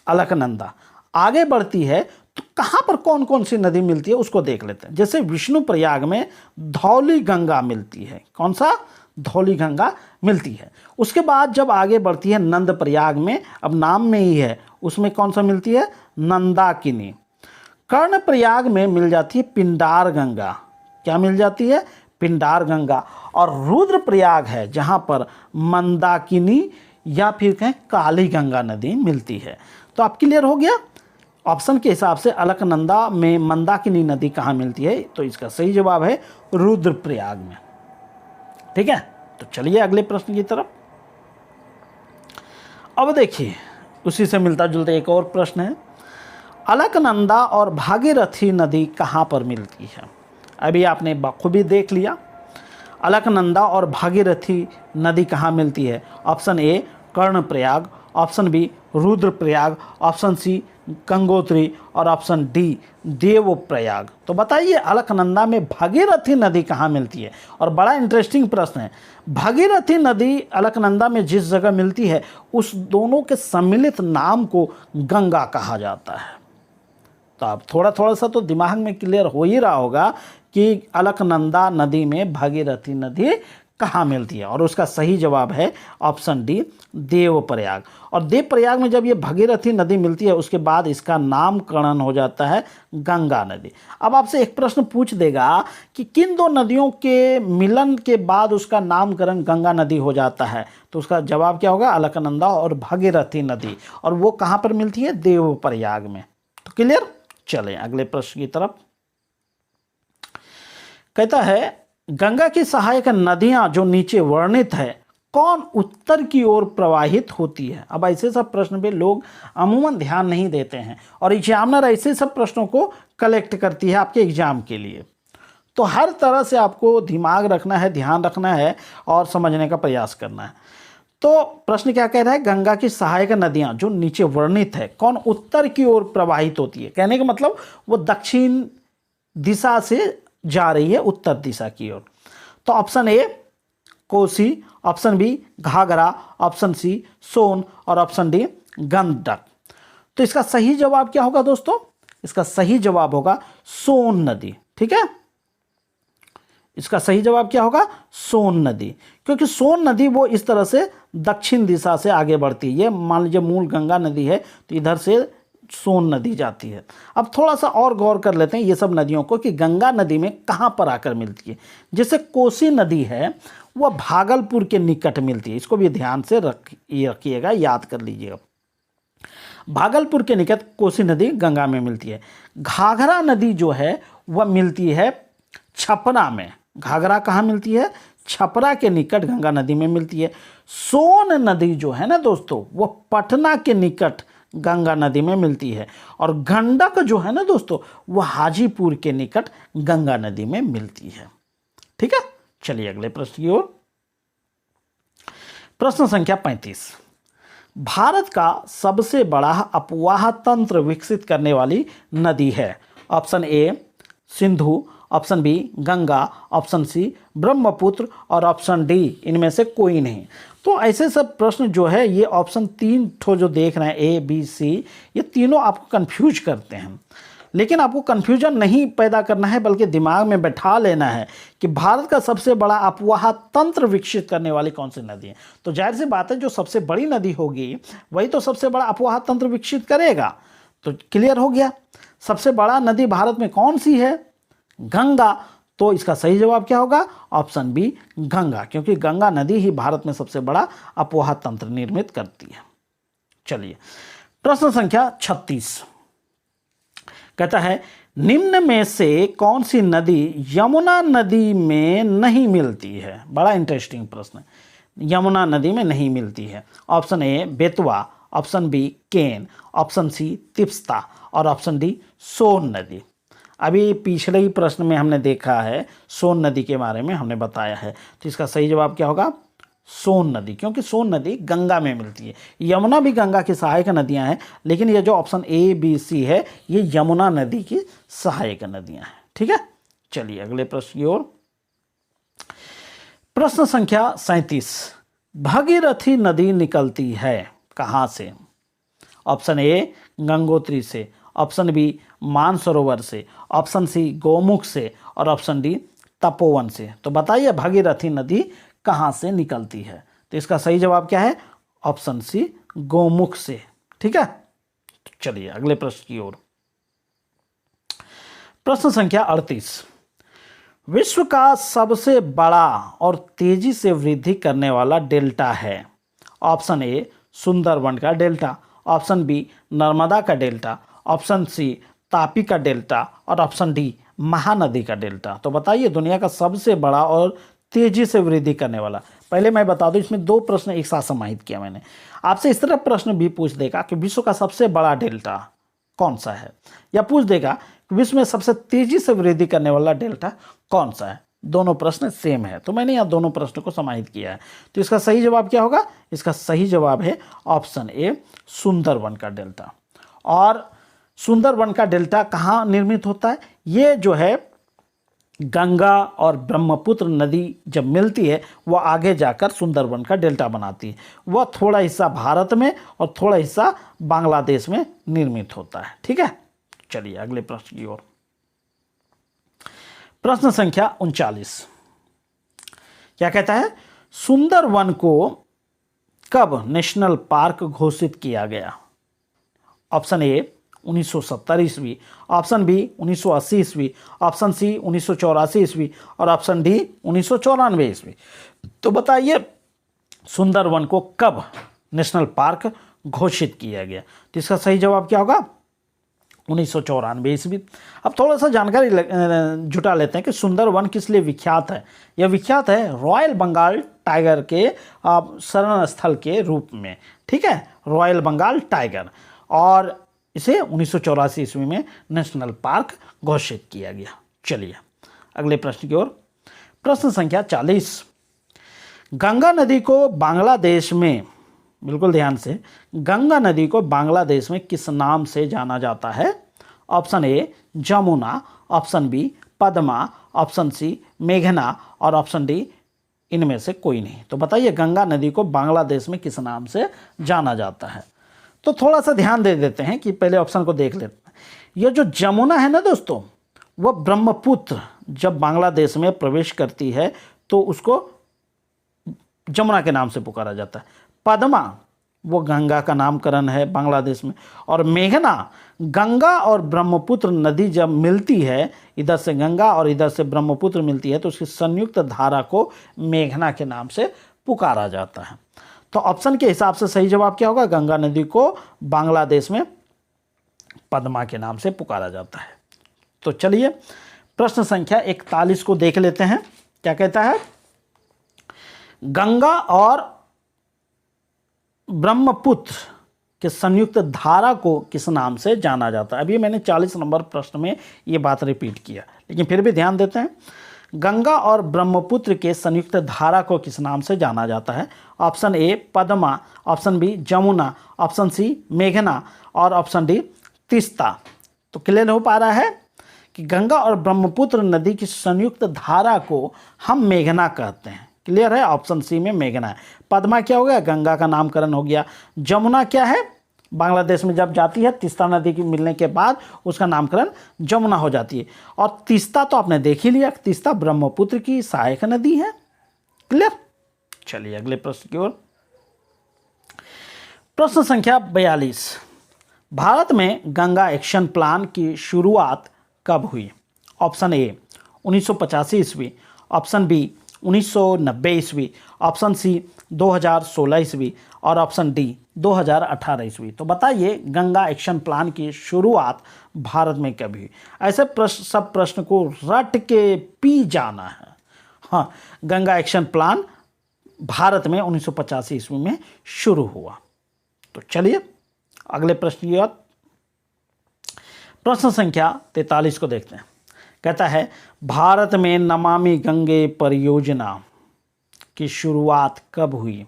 अलकनंदा। आगे बढ़ती है तो कहाँ पर कौन कौन सी नदी मिलती है उसको देख लेते हैं। जैसे विष्णुप्रयाग में धौली गंगा मिलती है। कौन सा, धौली गंगा मिलती है। उसके बाद जब आगे बढ़ती है नंदप्रयाग में, अब नाम में ही है, उसमें कौन सा मिलती है, नंदाकिनी। कर्णप्रयाग में मिल जाती है पिंडार गंगा। क्या मिल जाती है, पिंडार गंगा। और रुद्रप्रयाग है जहाँ पर मंदाकिनी या फिर कहें काली गंगा नदी मिलती है। तो आप क्लियर हो गया। ऑप्शन के हिसाब से अलकनंदा में मंदाकिनी नदी कहाँ मिलती है, तो इसका सही जवाब है रुद्रप्रयाग में। ठीक है, तो चलिए अगले प्रश्न की तरफ। अब देखिए उसी से मिलता जुलता एक और प्रश्न है। अलकनंदा और भागीरथी नदी कहाँ पर मिलती है। अभी आपने बखूबी देख लिया, अलकनंदा और भागीरथी नदी कहाँ मिलती है। Option A Karnaprayag, option B Rudraprayag, option C Gangotri और ऑप्शन डी देवप्रयाग। तो बताइए अलकनंदा में भागीरथी नदी कहाँ मिलती है। और बड़ा इंटरेस्टिंग प्रश्न है, भागीरथी नदी अलकनंदा में जिस जगह मिलती है उस दोनों के सम्मिलित नाम को गंगा कहा जाता है। तो आप थोड़ा थोड़ा सा तो दिमाग में क्लियर हो ही रहा होगा कि अलकनंदा नदी में भागीरथी नदी कहाँ मिलती है। और उसका सही जवाब है ऑप्शन डी देवप्रयाग। और देवप्रयाग में जब ये भागीरथी नदी मिलती है उसके बाद इसका नामकरण हो जाता है गंगा नदी। अब आपसे एक प्रश्न पूछ देगा कि किन दो नदियों के मिलन के बाद उसका नामकरण गंगा नदी हो जाता है, तो उसका जवाब क्या होगा, अलकनंदा और भागीरथी नदी। और वो कहाँ पर मिलती है, देवप्रयाग में। तो क्लियर। चलें अगले प्रश्न की तरफ। कहता है गंगा की सहायक नदियां जो नीचे वर्णित है कौन उत्तर की ओर प्रवाहित होती है। अब ऐसे सब प्रश्न पे लोग अमूमन ध्यान नहीं देते हैं और एग्जामिनर ऐसे सब प्रश्नों को कलेक्ट करती है आपके एग्जाम के लिए। तो हर तरह से आपको दिमाग रखना है, ध्यान रखना है और समझने का प्रयास करना है। तो प्रश्न क्या कह रहा है, गंगा की सहायक नदियां जो नीचे वर्णित है कौन उत्तर की ओर प्रवाहित होती है। कहने का मतलब वो दक्षिण दिशा से जा रही है, उत्तर दिशा की ओर। तो option A Kosi, option B Ghaghara, option C Son और ऑप्शन डी गंडक। तो इसका सही जवाब क्या होगा दोस्तों, इसका सही जवाब होगा सोन नदी। ठीक है, इसका सही जवाब क्या होगा, सोन नदी। क्योंकि सोन नदी वो इस तरह से दक्षिण दिशा से आगे बढ़ती है। ये मान लीजिए मूल गंगा नदी है तो इधर से सोन नदी जाती है। अब थोड़ा सा और गौर कर लेते हैं ये सब नदियों को कि गंगा नदी में कहाँ पर आकर मिलती है। जैसे कोसी नदी है वह भागलपुर के निकट मिलती है, इसको भी ध्यान से रखिएगा, याद कर लीजिएगा। भागलपुर के निकट कोसी नदी गंगा में मिलती है। घाघरा नदी जो है वह मिलती है छपरा में। घाघरा कहाँ मिलती है, छपरा के निकट गंगा नदी में मिलती है। सोन नदी जो है ना दोस्तों, वो पटना के निकट गंगा नदी में मिलती है। और गंडक जो है ना दोस्तों, वो हाजीपुर के निकट गंगा नदी में मिलती है। ठीक है, चलिए अगले प्रश्न की ओर। प्रश्न संख्या 35। भारत का सबसे बड़ा अपवाह तंत्र विकसित करने वाली नदी है। Option A Sindhu, option B Ganga, option C Brahmaputra और ऑप्शन डी इनमें से कोई नहीं। तो ऐसे सब प्रश्न जो है ये ऑप्शन 3 ठो जो देख रहे हैं ए बी सी, ये तीनों आपको कंफ्यूज करते हैं। लेकिन आपको कंफ्यूजन नहीं पैदा करना है, बल्कि दिमाग में बैठा लेना है कि भारत का सबसे बड़ा अपवाह तंत्र विकसित करने वाली कौन सी नदी है। तो जाहिर सी बात है, जो सबसे बड़ी नदी होगी वही तो सबसे बड़ा अपवाह तंत्र विकसित करेगा। तो क्लियर हो गया। सबसे बड़ा नदी भारत में कौन सी है? गंगा। तो इसका सही जवाब क्या होगा? ऑप्शन बी गंगा, क्योंकि गंगा नदी ही भारत में सबसे बड़ा अपवाह तंत्र निर्मित करती है। चलिए प्रश्न संख्या 36 कहता है, निम्न में से कौन सी नदी यमुना नदी में नहीं मिलती है? बड़ा इंटरेस्टिंग प्रश्न है। यमुना नदी में नहीं मिलती है। Option A Betwa, option B Ken, option C Teesta और ऑप्शन डी सोन नदी। अभी पिछले ही प्रश्न में हमने देखा है, सोन नदी के बारे में हमने बताया है। तो इसका सही जवाब क्या होगा? सोन नदी, क्योंकि सोन नदी गंगा में मिलती है। यमुना भी गंगा की सहायक नदियां हैं, लेकिन ये जो ऑप्शन ए बी सी है ये यमुना नदी की सहायक नदियां हैं। ठीक है, चलिए अगले प्रश्न की ओर। प्रश्न संख्या 37। भगीरथी नदी निकलती है कहाँ से? ऑप्शन ए गंगोत्री से, ऑप्शन बी मानसरोवर से, ऑप्शन सी गोमुख से और ऑप्शन डी तपोवन से। तो बताइए भागीरथी नदी कहाँ से निकलती है? तो इसका सही जवाब क्या है? ऑप्शन सी गोमुख से। ठीक है, तो चलिए अगले प्रश्न की ओर। प्रश्न संख्या 38। विश्व का सबसे बड़ा और तेजी से वृद्धि करने वाला डेल्टा है। ऑप्शन ए सुंदरबन का डेल्टा, ऑप्शन बी नर्मदा का डेल्टा, ऑप्शन सी तापी का डेल्टा और ऑप्शन डी महानदी का डेल्टा। तो बताइए दुनिया का सबसे बड़ा और तेजी से वृद्धि करने वाला। पहले मैं बता दूं, इसमें 2 प्रश्न एक साथ समाहित किया मैंने। आपसे इस तरह प्रश्न भी पूछ देगा कि विश्व का सबसे बड़ा डेल्टा कौन सा है, या पूछ देगा कि विश्व में सबसे तेजी से वृद्धि करने वाला डेल्टा कौन सा है। दोनों प्रश्न सेम है, तो मैंने यहाँ दोनों प्रश्न को समाहित किया है। तो इसका सही जवाब क्या होगा? इसका सही जवाब है ऑप्शन ए सुंदरबन का डेल्टा। और सुंदरबन का डेल्टा कहाँ निर्मित होता है? ये जो है गंगा और ब्रह्मपुत्र नदी जब मिलती है वह आगे जाकर सुंदरबन का डेल्टा बनाती है। वह थोड़ा हिस्सा भारत में और थोड़ा हिस्सा बांग्लादेश में निर्मित होता है। ठीक है, चलिए अगले प्रश्न की ओर। प्रश्न संख्या 39 क्या कहता है? सुंदरवन को कब नेशनल पार्क घोषित किया गया? ऑप्शन ए 1970 ईस्वी, ऑप्शन बी 1980 ईस्वी, ऑप्शन सी 1984 ईस्वी और ऑप्शन डी 1994 ईस्वी। तो बताइए सुंदरवन को कब नेशनल पार्क घोषित किया गया? तो इसका सही जवाब क्या होगा? 1994 ईस्वी। अब थोड़ा सा जानकारी जुटा लेते हैं कि सुंदरवन किस लिए विख्यात है। यह विख्यात है रॉयल बंगाल टाइगर के शरण स्थल के रूप में। ठीक है, रॉयल बंगाल टाइगर, और इसे 1984 ईस्वी में नेशनल पार्क घोषित किया गया। चलिए अगले प्रश्न की ओर। प्रश्न संख्या 40। गंगा नदी को बांग्लादेश में, बिल्कुल ध्यान से, गंगा नदी को बांग्लादेश में किस नाम से जाना जाता है? Option A Jamuna, option B Padma, option C मेघना और ऑप्शन डी इनमें से कोई नहीं। तो बताइए गंगा नदी को बांग्लादेश में किस नाम से जाना जाता है? तो थोड़ा सा ध्यान दे देते हैं कि पहले ऑप्शन को देख लेते हैं। यह जो जमुना है ना दोस्तों, वह ब्रह्मपुत्र जब बांग्लादेश में प्रवेश करती है तो उसको जमुना के नाम से पुकारा जाता है। पद्मा वो गंगा का नामकरण है बांग्लादेश में, और मेघना गंगा और ब्रह्मपुत्र नदी जब मिलती है, इधर से गंगा और इधर से ब्रह्मपुत्र मिलती है, तो उसकी संयुक्त धारा को मेघना के नाम से पुकारा जाता है। तो ऑप्शन के हिसाब से सही जवाब क्या होगा? गंगा नदी को बांग्लादेश में पद्मा के नाम से पुकारा जाता है। तो चलिए प्रश्न संख्या 41 को देख लेते हैं। क्या कहता है? गंगा और ब्रह्मपुत्र के संयुक्त धारा को किस नाम से जाना जाता है? अभी मैंने 40 नंबर प्रश्न में ये बात रिपीट किया, लेकिन फिर भी ध्यान देते हैं। गंगा और ब्रह्मपुत्र के संयुक्त धारा को किस नाम से जाना जाता है? Option A Padma, option B Jamuna, option C मेघना और ऑप्शन डी तीस्ता। तो क्लियर हो पा रहा है कि गंगा और ब्रह्मपुत्र नदी की संयुक्त धारा को हम मेघना कहते हैं। क्लियर है? ऑप्शन सी में मेघना है। पद्मा क्या हो गया? गंगा का नामकरण हो गया। जमुना क्या है? बांग्लादेश में जब जाती है तीस्ता नदी की मिलने के बाद उसका नामकरण जमुना हो जाती है। और तीस्ता तो आपने देख ही लिया, तीस्ता ब्रह्मपुत्र की सहायक नदी है। क्लियर? चलिए अगले प्रश्न की ओर। प्रश्न संख्या 42। भारत में गंगा एक्शन प्लान की शुरुआत कब हुई? ऑप्शन ए 1985 ईस्वी, ऑप्शन बी 1990 ईस्वी, ऑप्शन सी 2016 ईस्वी और ऑप्शन डी 2018 ईस्वी। तो बताइए गंगा एक्शन प्लान की शुरुआत भारत में कब हुई? ऐसे प्रश्न, सब प्रश्न को रट के पी जाना है। हाँ, गंगा एक्शन प्लान भारत में 1985 ईस्वी में शुरू हुआ। तो चलिए अगले प्रश्न की ओर। प्रश्न संख्या 43 को देखते हैं। कहता है भारत में नमामि गंगे परियोजना की शुरुआत कब हुई?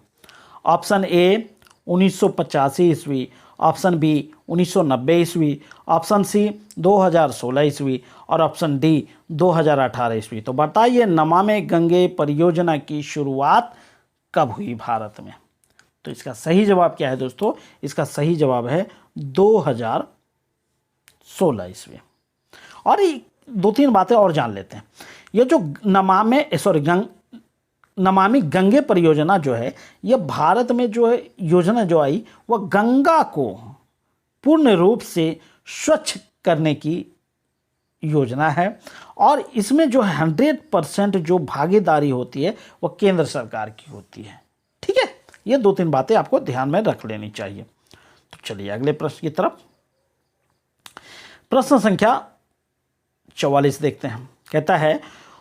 ऑप्शन ए 1985 ईस्वी, ऑप्शन बी 1990 ईस्वी, ऑप्शन सी 2016 ईस्वी और ऑप्शन डी 2018 ईस्वी। तो बताइए नमामि गंगे परियोजना की शुरुआत कब हुई भारत में? तो इसका सही जवाब क्या है दोस्तों? इसका सही जवाब है 2016 ईस्वी। और 2-3 बातें और जान लेते हैं। ये जो नमामि गंगे परियोजना जो है, ये भारत में जो है योजना जो आई वह गंगा को पूर्ण रूप से स्वच्छ करने की योजना है। और इसमें जो 100% जो भागीदारी होती है वह केंद्र सरकार की होती है। ठीक है, ये 2-3 बातें आपको ध्यान में रख लेनी चाहिए। तो चलिए अगले प्रश्न की तरफ। प्रश्न संख्या 44 देखते हैं। कहता है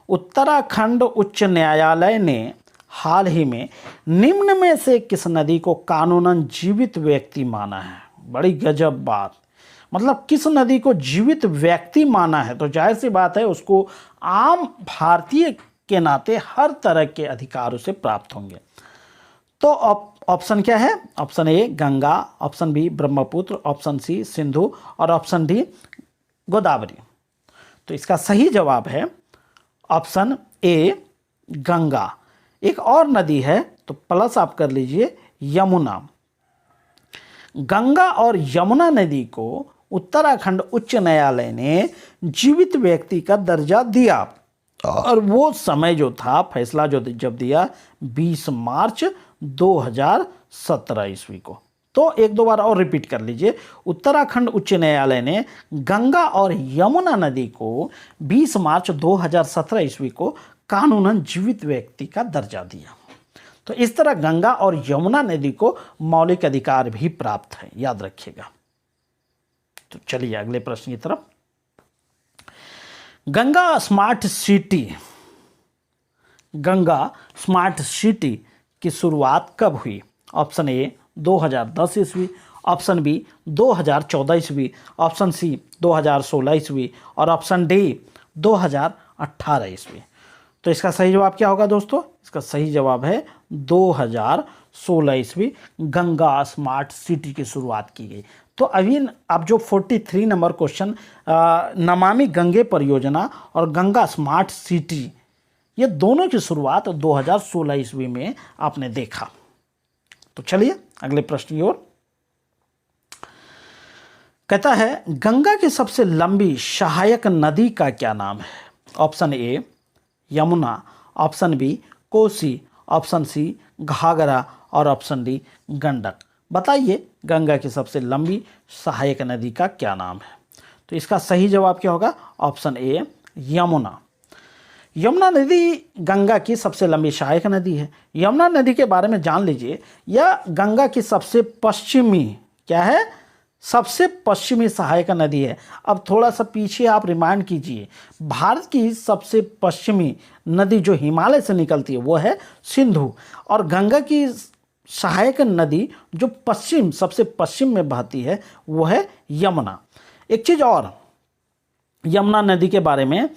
उत्तराखंड उच्च न्यायालय ने हाल ही में निम्न में से किस नदी को कानूनन जीवित व्यक्ति माना है? बड़ी गजब बात, मतलब किस नदी को जीवित व्यक्ति माना है? तो जाहिर सी बात है उसको आम भारतीय के नाते हर तरह के अधिकार उसे प्राप्त होंगे। तो ऑप्शन क्या है? Option A Ganga, option B Brahmaputra, option C Sindhu और ऑप्शन डी गोदावरी। तो इसका सही जवाब है ऑप्शन ए गंगा। एक और नदी है तो प्लस आप कर लीजिए यमुना। गंगा और यमुना नदी को उत्तराखंड उच्च न्यायालय ने जीवित व्यक्ति का दर्जा दिया और वो समय जो था फैसला जो जब दिया 20 मार्च 2017 ईस्वी को। तो 1-2 बार और रिपीट कर लीजिए। उत्तराखंड उच्च न्यायालय ने गंगा और यमुना नदी को 20 मार्च 2017 ईस्वी को कानूनन जीवित व्यक्ति का दर्जा दिया। तो इस तरह गंगा और यमुना नदी को मौलिक अधिकार भी प्राप्त है, याद रखिएगा। तो चलिए अगले प्रश्न की तरफ। गंगा स्मार्ट सिटी की शुरुआत कब हुई? ऑप्शन ए 2010 ईस्वी, ऑप्शन बी 2014 ईस्वी, ऑप्शन सी 2016 ईस्वी और ऑप्शन डी 2018 ईस्वी। तो इसका सही जवाब क्या होगा दोस्तों? इसका सही जवाब है 2016 ईस्वी गंगा स्मार्ट सिटी की शुरुआत की गई। तो अभी अब जो 43 नंबर क्वेश्चन नमामि गंगे परियोजना और गंगा स्मार्ट सिटी, ये दोनों की शुरुआत 2016 ईस्वी में आपने देखा। तो चलिए अगले प्रश्न की ओर। कहता है गंगा की सबसे लंबी सहायक नदी का क्या नाम है? Option A Yamuna, option B Kosi, option C Ghaghara और ऑप्शन डी गंडक। बताइए गंगा की सबसे लंबी सहायक नदी का क्या नाम है? तो इसका सही जवाब क्या होगा? Option A Yamuna. यमुना नदी गंगा की सबसे लंबी सहायक नदी है। यमुना नदी के बारे में जान लीजिए, यह गंगा की सबसे पश्चिमी क्या है? सबसे पश्चिमी सहायक नदी है। अब थोड़ा सा पीछे आप रिमाइंड कीजिए, भारत की सबसे पश्चिमी नदी जो हिमालय से निकलती है वो है सिंधु, और गंगा की सहायक नदी जो सबसे पश्चिम में बहती है वो है यमुना। एक चीज़ और यमुना नदी के बारे में,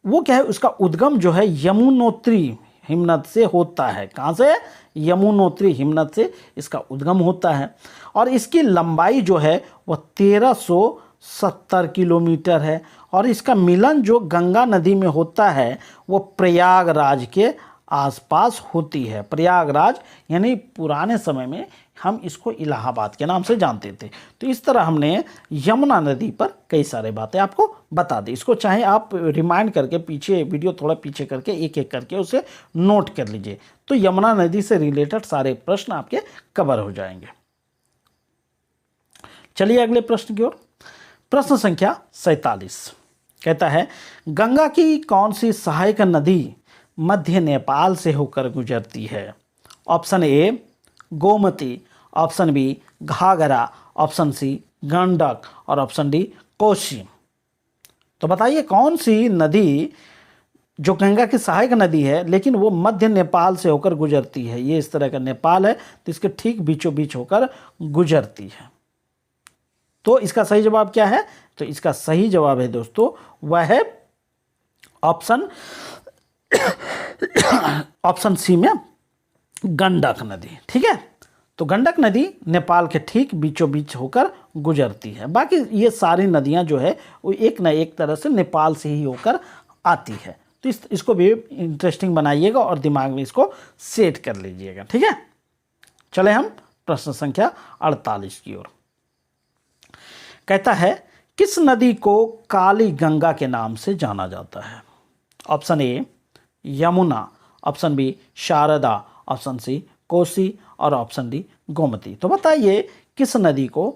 वो क्या है, उसका उद्गम जो है यमुनोत्री हिमनद से होता है। कहाँ से? यमुनोत्री हिमनद से इसका उद्गम होता है, और इसकी लंबाई जो है वह 1370 किलोमीटर है, और इसका मिलन जो गंगा नदी में होता है वो प्रयागराज के आसपास होती है। प्रयागराज यानी पुराने समय में हम इसको इलाहाबाद के नाम से जानते थे। तो इस तरह हमने यमुना नदी पर कई सारे बातें आपको बता दी। इसको चाहे आप रिमाइंड करके पीछे, वीडियो थोड़ा पीछे करके एक एक करके उसे नोट कर लीजिए, तो यमुना नदी से रिलेटेड सारे प्रश्न आपके कवर हो जाएंगे। चलिए अगले प्रश्न की ओर। प्रश्न संख्या 47 कहता है, गंगा की कौन सी सहायक नदी मध्य नेपाल से होकर गुजरती है? Option A Gomti, option B Ghaghara, option C Gandak, और ऑप्शन डी कोसी। तो बताइए कौन सी नदी जो गंगा की सहायक नदी है लेकिन वो मध्य नेपाल से होकर गुजरती है। ये इस तरह का नेपाल है तो इसके ठीक बीचों बीच होकर गुजरती है। तो इसका सही जवाब क्या है? तो इसका सही जवाब है दोस्तों वह है ऑप्शन सी में गंडक नदी। ठीक है, तो गंडक नदी नेपाल के ठीक बीचों बीच होकर गुजरती है। बाकी ये सारी नदियां जो है वो एक न एक तरह से नेपाल से ही होकर आती है। तो इसको भी इंटरेस्टिंग बनाइएगा और दिमाग में इसको सेट कर लीजिएगा। ठीक है, चले हम प्रश्न संख्या 48 की ओर। कहता है, किस नदी को काली गंगा के नाम से जाना जाता है? Option A Yamuna, option B Sharda, option C Kosi, और ऑप्शन डी गोमती। तो बताइए किस नदी को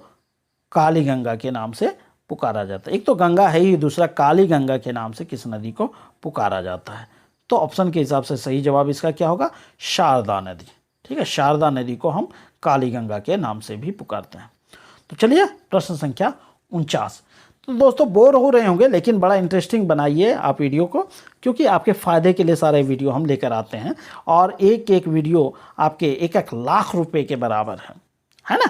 काली गंगा के नाम से पुकारा जाता है? एक तो गंगा है ही, दूसरा काली गंगा के नाम से किस नदी को पुकारा जाता है? तो ऑप्शन के हिसाब से सही जवाब इसका क्या होगा? शारदा नदी। ठीक है, शारदा नदी को हम काली गंगा के नाम से भी पुकारते हैं। तो चलिए प्रश्न संख्या 49। तो दोस्तों बोर हो रहे होंगे लेकिन बड़ा इंटरेस्टिंग बनाइए आप वीडियो को, क्योंकि आपके फ़ायदे के लिए सारे वीडियो हम लेकर आते हैं, और एक एक वीडियो आपके 1-1 लाख रुपए के बराबर है ना।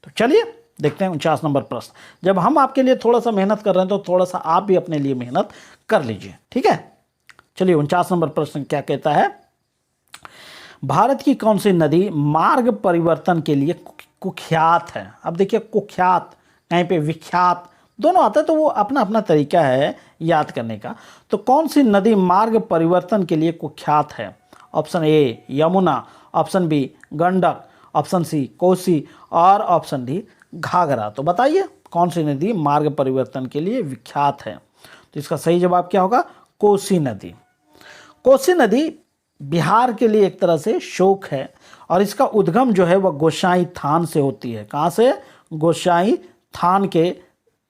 तो चलिए देखते हैं 49 नंबर प्रश्न। जब हम आपके लिए थोड़ा सा मेहनत कर रहे हैं तो थोड़ा सा आप भी अपने लिए मेहनत कर लीजिए। ठीक है, चलिए 49 नंबर प्रश्न क्या कहता है? भारत की कौन सी नदी मार्ग परिवर्तन के लिए कुख्यात है? अब देखिए कुख्यात, कहीं पे विख्यात, दोनों आता है, तो वो अपना अपना तरीका है याद करने का। तो कौन सी नदी मार्ग परिवर्तन के लिए कुख्यात है? Option A Yamuna, option B Gandak, option C Kosi, और ऑप्शन डी घाघरा। तो बताइए कौन सी नदी मार्ग परिवर्तन के लिए विख्यात है? तो इसका सही जवाब क्या होगा? कोसी नदी। कोसी नदी बिहार के लिए एक तरह से शोक है, और इसका उद्गम जो है वह गोसाई थान से होती है। कहाँ से? गोसाई थान के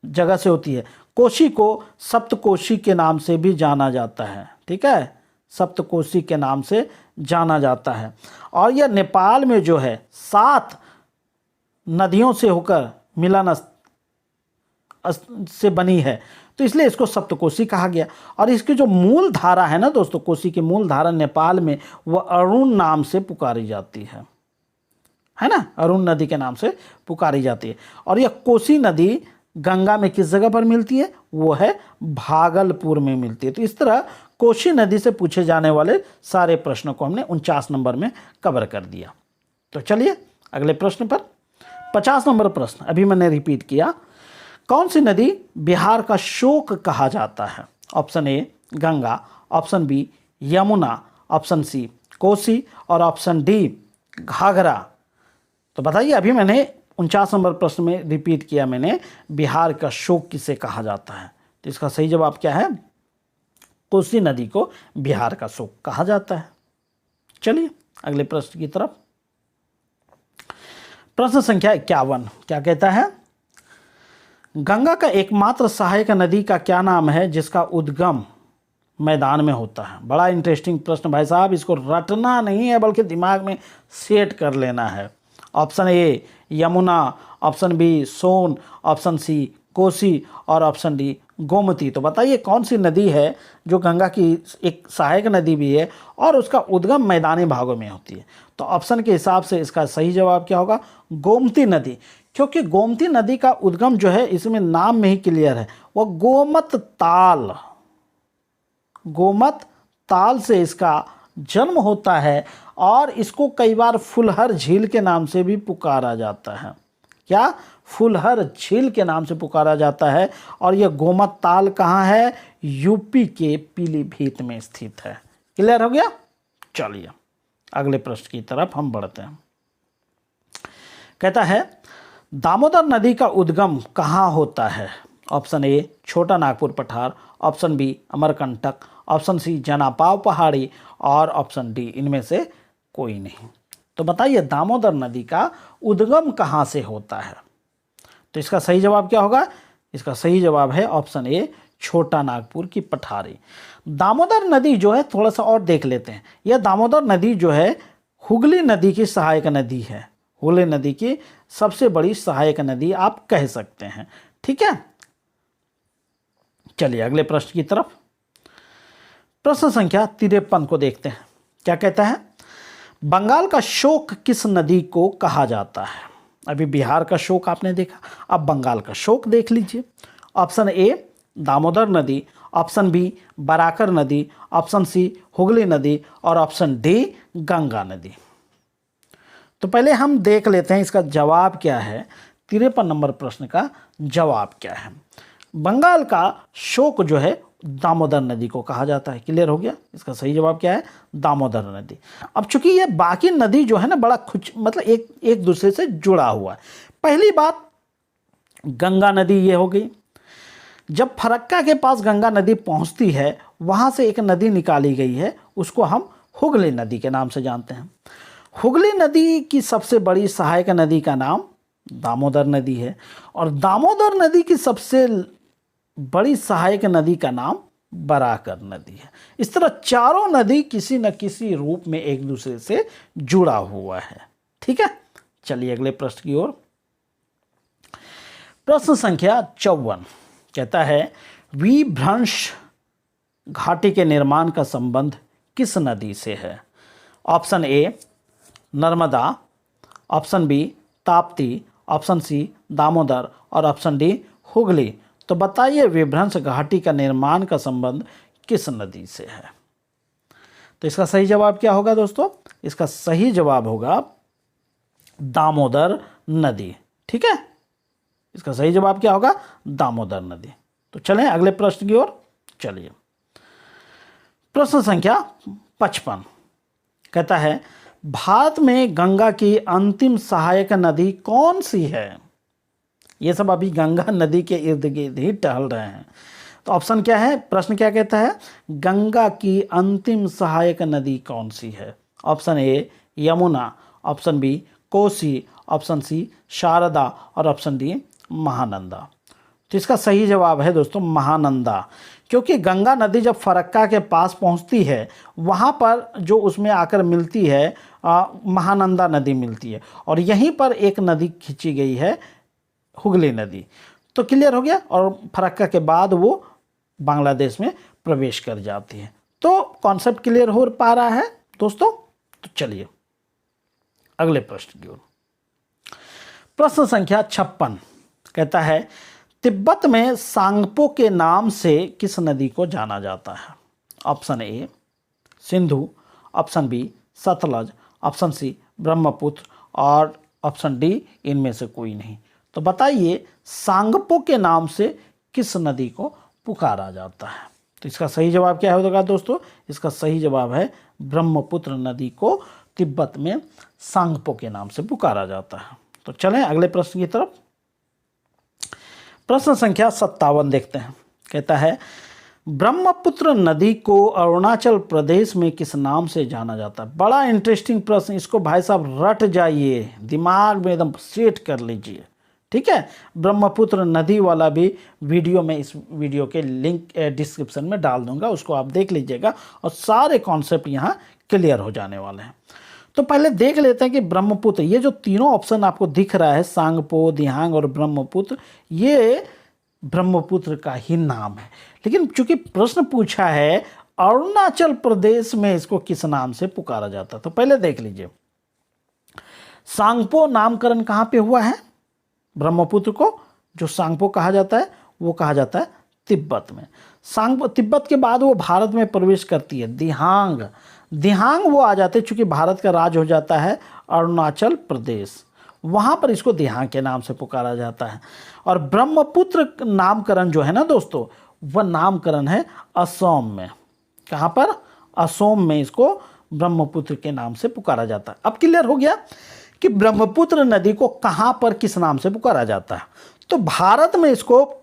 जगह से होती है। कोसी को सप्तकोशी के नाम से भी जाना जाता है। ठीक है, सप्तकोशी के नाम से जाना जाता है, और यह नेपाल में जो है 7 नदियों से होकर मिलन से बनी है, तो इसलिए इसको सप्तकोशी कहा गया। और इसकी जो मूल धारा है ना दोस्तों, कोसी की मूल धारा नेपाल में वह अरुण नाम से पुकारी जाती है ना, अरुण नदी के नाम से पुकारी जाती है। और यह कोसी नदी गंगा में किस जगह पर मिलती है? वो है भागलपुर में मिलती है। तो इस तरह कोसी नदी से पूछे जाने वाले सारे प्रश्नों को हमने 49 नंबर में कवर कर दिया। तो चलिए अगले प्रश्न पर। 50 नंबर प्रश्न अभी मैंने रिपीट किया। कौन सी नदी बिहार का शोक कहा जाता है? Option A Ganga, option B Yamuna, option C Kosi, और ऑप्शन डी घाघरा। तो बताइए, अभी मैंने 49 नंबर प्रश्न में रिपीट किया मैंने, बिहार का शोक किसे कहा जाता है? तो इसका सही जवाब क्या है? कोसी नदी को बिहार का शोक कहा जाता है। चलिए अगले प्रश्न की तरफ। प्रश्न संख्या 51 क्या कहता है? गंगा का एकमात्र सहायक नदी का क्या नाम है जिसका उद्गम मैदान में होता है? बड़ा इंटरेस्टिंग प्रश्न भाई साहब, इसको रटना नहीं है बल्कि दिमाग में सेट कर लेना है। Option A Yamuna, option B Son, option C Kosi और ऑप्शन डी गोमती। तो बताइए कौन सी नदी है जो गंगा की एक सहायक नदी भी है और उसका उद्गम मैदानी भागों में होती है। तो ऑप्शन के हिसाब से इसका सही जवाब क्या होगा? गोमती नदी। क्योंकि गोमती नदी का उद्गम जो है इसमें नाम में ही क्लियर है, वो गोमत ताल से इसका जन्म होता है और इसको कई बार फुलहर झील के नाम से भी पुकारा जाता है। क्या? फुलहर झील के नाम से पुकारा जाता है। और यह गोमत ताल कहाँ है? यूपी के पीलीभीत में स्थित है। क्लियर हो गया? चलिए अगले प्रश्न की तरफ हम बढ़ते हैं। कहता है दामोदर नदी का उद्गम कहाँ होता है? ऑप्शन ए छोटा नागपुर पठार, option B Amarkantak, option C Janapav पहाड़ी और ऑप्शन डी इनमें से कोई नहीं। तो बताइए दामोदर नदी का उद्गम कहाँ से होता है? तो इसका सही जवाब क्या होगा? इसका सही जवाब है ऑप्शन ए छोटा नागपुर की पठारी। दामोदर नदी जो है थोड़ा सा और देख लेते हैं। यह दामोदर नदी जो है हुगली नदी की सहायक नदी है। हुगली नदी की सबसे बड़ी सहायक नदी आप कह सकते हैं। ठीक है, चलिए अगले प्रश्न की तरफ। प्रश्न संख्या 53 को देखते हैं। क्या कहता है? बंगाल का शोक किस नदी को कहा जाता है? अभी बिहार का शोक आपने देखा, अब बंगाल का शोक देख लीजिए। ऑप्शन ए दामोदर नदी, ऑप्शन बी बराकर नदी, ऑप्शन सी हुगली नदी और ऑप्शन डी गंगा नदी। तो पहले हम देख लेते हैं इसका जवाब क्या है। 53 नंबर प्रश्न का जवाब क्या है? बंगाल का शोक जो है दामोदर नदी को कहा जाता है। क्लियर हो गया? इसका सही जवाब क्या है? दामोदर नदी। अब चूंकि ये बाकी नदी जो है ना बड़ा मतलब एक दूसरे से जुड़ा हुआ है। पहली बात गंगा नदी ये हो गई। जब फरक्का के पास गंगा नदी पहुंचती है वहां से एक नदी निकाली गई है, उसको हम हुगली नदी के नाम से जानते हैं। हुगली नदी की सबसे बड़ी सहायक नदी का नाम दामोदर नदी है और दामोदर नदी की सबसे बड़ी सहायक नदी का नाम बराकर नदी है। इस तरह चारों नदी किसी न किसी रूप में एक दूसरे से जुड़ा हुआ है। ठीक है, चलिए अगले प्रश्न की ओर। प्रश्न संख्या 54 कहता है विभ्रंश घाटी के निर्माण का संबंध किस नदी से है? Option A Narmada, option B Tapti, option C Damodar और ऑप्शन डी हुगली। तो बताइए विभ्रंश घाटी का निर्माण का संबंध किस नदी से है? तो इसका सही जवाब क्या होगा दोस्तों? इसका सही जवाब होगा दामोदर नदी। ठीक है, इसका सही जवाब क्या होगा? दामोदर नदी। तो चलें अगले प्रश्न की ओर। चलिए प्रश्न संख्या 55 कहता है भारत में गंगा की अंतिम सहायक नदी कौन सी है? ये सब अभी गंगा नदी के इर्द गिर्द ही टहल रहे हैं। तो ऑप्शन क्या है? प्रश्न क्या कहता है? गंगा की अंतिम सहायक नदी कौन सी है? Option A Yamuna, option B Kosi, option C Sharda और ऑप्शन डी महानंदा। तो इसका सही जवाब है दोस्तों महानंदा। क्योंकि गंगा नदी जब फरक्का के पास पहुंचती है वहाँ पर जो उसमें आकर मिलती है महानंदा नदी मिलती है और यहीं पर एक नदी खींची गई है हुगली नदी। तो क्लियर हो गया। और फरक्का के बाद वो बांग्लादेश में प्रवेश कर जाती है। तो कॉन्सेप्ट क्लियर हो पा रहा है दोस्तों? तो चलिए अगले प्रश्न की ओर। प्रश्न संख्या 56 कहता है तिब्बत में सांगपो के नाम से किस नदी को जाना जाता है? Option A Sindhu, option B Sutlej, option C Brahmaputra और ऑप्शन डी इनमें से कोई नहीं। तो बताइए सांगपो के नाम से किस नदी को पुकारा जाता है? तो इसका सही जवाब क्या होगा दोस्तों? इसका सही जवाब है ब्रह्मपुत्र नदी को तिब्बत में सांगपो के नाम से पुकारा जाता है। तो चलें अगले प्रश्न की तरफ। प्रश्न संख्या 57 देखते हैं। कहता है ब्रह्मपुत्र नदी को अरुणाचल प्रदेश में किस नाम से जाना जाता है? बड़ा इंटरेस्टिंग प्रश्न, इसको भाई साहब रट जाइए, दिमाग में एकदम सेट कर लीजिए। ठीक है, ब्रह्मपुत्र नदी वाला भी वीडियो में इस वीडियो के लिंक डिस्क्रिप्शन में डाल दूंगा, उसको आप देख लीजिएगा और सारे कॉन्सेप्ट यहाँ क्लियर हो जाने वाले हैं। तो पहले देख लेते हैं कि ब्रह्मपुत्र, ये जो तीनों ऑप्शन आपको दिख रहा है, सांगपो, दिहांग और ब्रह्मपुत्र, ये ब्रह्मपुत्र का ही नाम है। लेकिन चूंकि प्रश्न पूछा है अरुणाचल प्रदेश में इसको किस नाम से पुकारा जाता है, तो पहले देख लीजिए सांगपो नामकरण कहाँ पे हुआ है। ब्रह्मपुत्र को जो सांगपो कहा जाता है वो कहा जाता है तिब्बत में। सांगपो तिब्बत के बाद वो भारत में प्रवेश करती है। दिहांग, दिहांग वो आ जाते हैं, चूंकि भारत का राज्य हो जाता है अरुणाचल प्रदेश, वहाँ पर इसको दिहांग के नाम से पुकारा जाता है। और ब्रह्मपुत्र नामकरण जो है ना दोस्तों, वह नामकरण है असम में। कहाँ पर? असम में इसको ब्रह्मपुत्र के नाम से पुकारा जाता है। अब क्लियर हो गया कि ब्रह्मपुत्र नदी को कहाँ पर किस नाम से पुकारा जाता है। तो भारत में इसको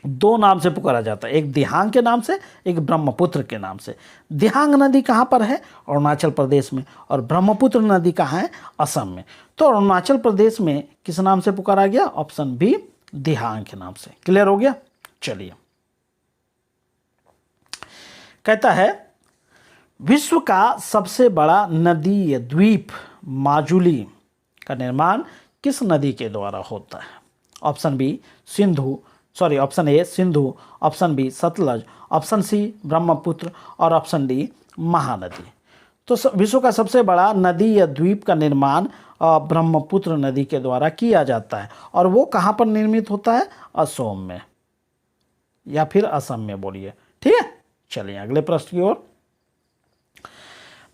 दो नाम से पुकारा जाता है, एक दिहांग के नाम से, एक ब्रह्मपुत्र के नाम से। दिहांग नदी कहाँ पर है? अरुणाचल प्रदेश में। और ब्रह्मपुत्र नदी कहाँ है? असम में। तो अरुणाचल प्रदेश में किस नाम से पुकारा गया? ऑप्शन बी, दिहांग के नाम से। क्लियर हो गया? चलिए, कहता है विश्व का सबसे बड़ा नदी द्वीप माजुली का निर्माण किस नदी के द्वारा होता है? Option B Sindhu, sorry option A Sindhu, option B Sutlej, option C Brahmaputra और ऑप्शन डी महानदी। तो विश्व का सबसे बड़ा नदी या द्वीप का निर्माण ब्रह्मपुत्र नदी के द्वारा किया जाता है। और वो कहाँ पर निर्मित होता है? असम में या फिर असम में, बोलिए। ठीक है, चलिए अगले प्रश्न की ओर।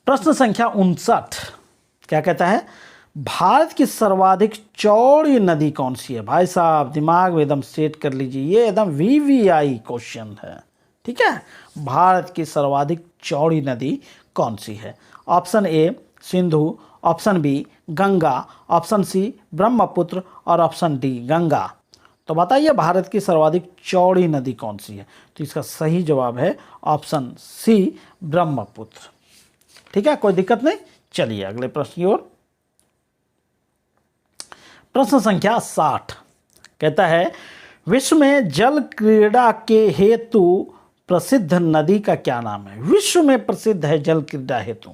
प्रश्न संख्या 59 क्या कहता है? भारत की सर्वाधिक चौड़ी नदी कौन सी है? भाई साहब दिमाग में एकदम सेट कर लीजिए, ये एकदम वीवीआई क्वेश्चन है। ठीक है, भारत की सर्वाधिक चौड़ी नदी कौन सी है? Option A Sindhu, option B Ganga, option C Brahmaputra और ऑप्शन डी गंगा। तो बताइए भारत की सर्वाधिक चौड़ी नदी कौन सी है? तो इसका सही जवाब है ऑप्शन सी ब्रह्मपुत्र। ठीक है, कोई दिक्कत नहीं। चलिए अगले प्रश्न की ओर। प्रश्न संख्या 60 कहता है विश्व में जल क्रीड़ा के हेतु प्रसिद्ध नदी का क्या नाम है? विश्व में प्रसिद्ध है जल क्रीड़ा हेतु।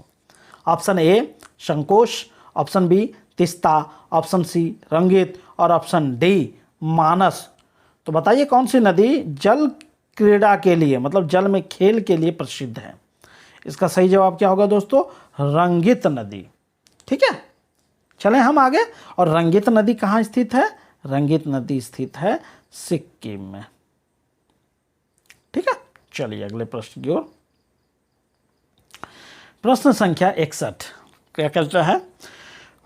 Option A Sankosh, option B Teesta, option C Rangit और ऑप्शन डी मानस। तो बताइए कौन सी नदी जल क्रीड़ा के लिए, मतलब जल में खेल के लिए प्रसिद्ध है? इसका सही जवाब क्या होगा दोस्तों? रंगित नदी। ठीक है, चलें हम आगे। और रंगित नदी कहाँ स्थित है? रंगित नदी स्थित है सिक्किम में। ठीक है, चलिए अगले प्रश्न की ओर। प्रश्न संख्या 61 क्या कहता है?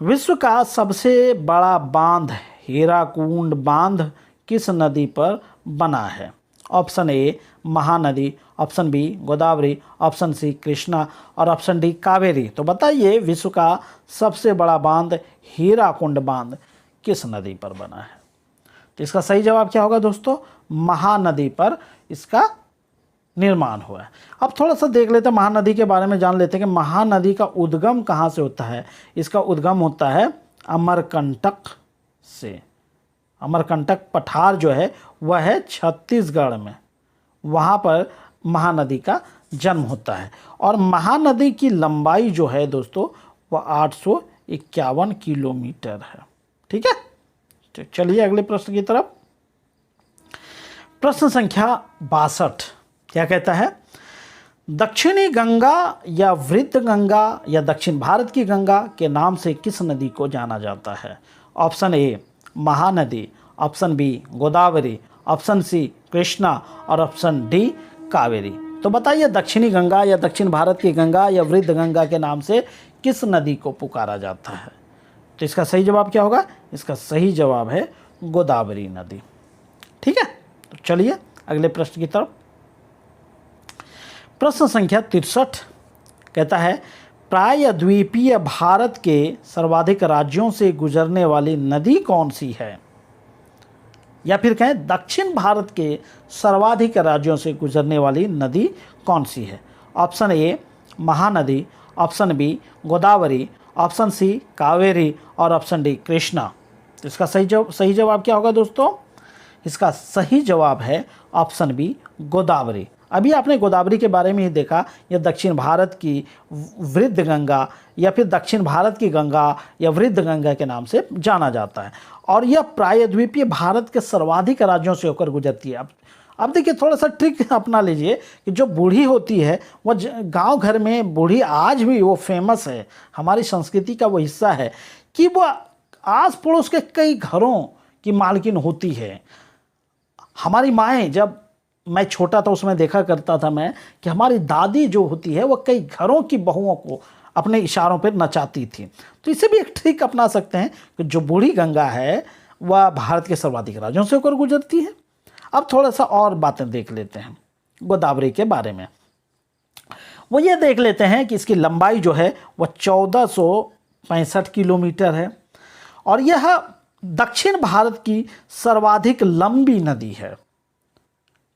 विश्व का सबसे बड़ा बांध हीराकुंड बांध किस नदी पर बना है? Option A Mahanadi, option B Godavari, option C Krishna और ऑप्शन डी कावेरी। तो बताइए विश्व का सबसे बड़ा बांध हीराकुंड बांध किस नदी पर बना है? तो इसका सही जवाब क्या होगा दोस्तों? महानदी पर इसका निर्माण हुआ है। अब थोड़ा सा देख लेते हैं महानदी के बारे में, जान लेते हैं कि महानदी का उद्गम कहाँ से होता है। इसका उद्गम होता है अमरकंटक से। अमरकंटक पठार जो है वह है छत्तीसगढ़ में, वहाँ पर महानदी का जन्म होता है। और महानदी की लंबाई जो है दोस्तों वह 851 किलोमीटर है। ठीक है, तो चलिए अगले प्रश्न की तरफ। प्रश्न संख्या 62 क्या कहता है? दक्षिणी गंगा या वृद्ध गंगा या दक्षिण भारत की गंगा के नाम से किस नदी को जाना जाता है? Option A Mahanadi, option B Godavari, option C Krishna और ऑप्शन डी कावेरी। तो बताइए दक्षिणी गंगा या दक्षिण भारत की गंगा या वृद्ध गंगा के नाम से किस नदी को पुकारा जाता है? तो इसका सही जवाब क्या होगा? इसका सही जवाब है गोदावरी नदी। ठीक है, तो चलिए अगले प्रश्न की तरफ। प्रश्न संख्या 63 कहता है प्रायद्वीपीय भारत के सर्वाधिक राज्यों से गुजरने वाली नदी कौन सी है? या फिर कहें दक्षिण भारत के सर्वाधिक राज्यों से गुजरने वाली नदी कौन सी है? Option A Mahanadi, option B Godavari, option C Kaveri और ऑप्शन डी कृष्णा। तो इसका सही जवाब क्या होगा दोस्तों? इसका सही जवाब है ऑप्शन बी गोदावरी। अभी आपने गोदावरी के बारे में ही देखा, यह दक्षिण भारत की वृद्ध गंगा या फिर दक्षिण भारत की गंगा या वृद्ध गंगा के नाम से जाना जाता है, और यह प्रायद्वीपीय भारत के सर्वाधिक राज्यों से होकर गुजरती है। अब देखिए, थोड़ा सा ट्रिक अपना लीजिए कि जो बूढ़ी होती है वह गांव घर में बूढ़ी आज भी वो फेमस है, हमारी संस्कृति का वो हिस्सा है कि वो आस पड़ोस के कई घरों की मालकिन होती है। हमारी माएँ, जब मैं छोटा था उसमें देखा करता था मैं कि हमारी दादी जो होती है वह कई घरों की बहुओं को अपने इशारों पर नचाती थी। तो इसे भी एक ट्रिक अपना सकते हैं कि जो बूढ़ी गंगा है वह भारत के सर्वाधिक राज्यों से होकर गुजरती है। अब थोड़ा सा और बातें देख लेते हैं गोदावरी के बारे में। वो ये देख लेते हैं कि इसकी लंबाई जो है वह 1465 किलोमीटर है, और यह दक्षिण भारत की सर्वाधिक लंबी नदी है।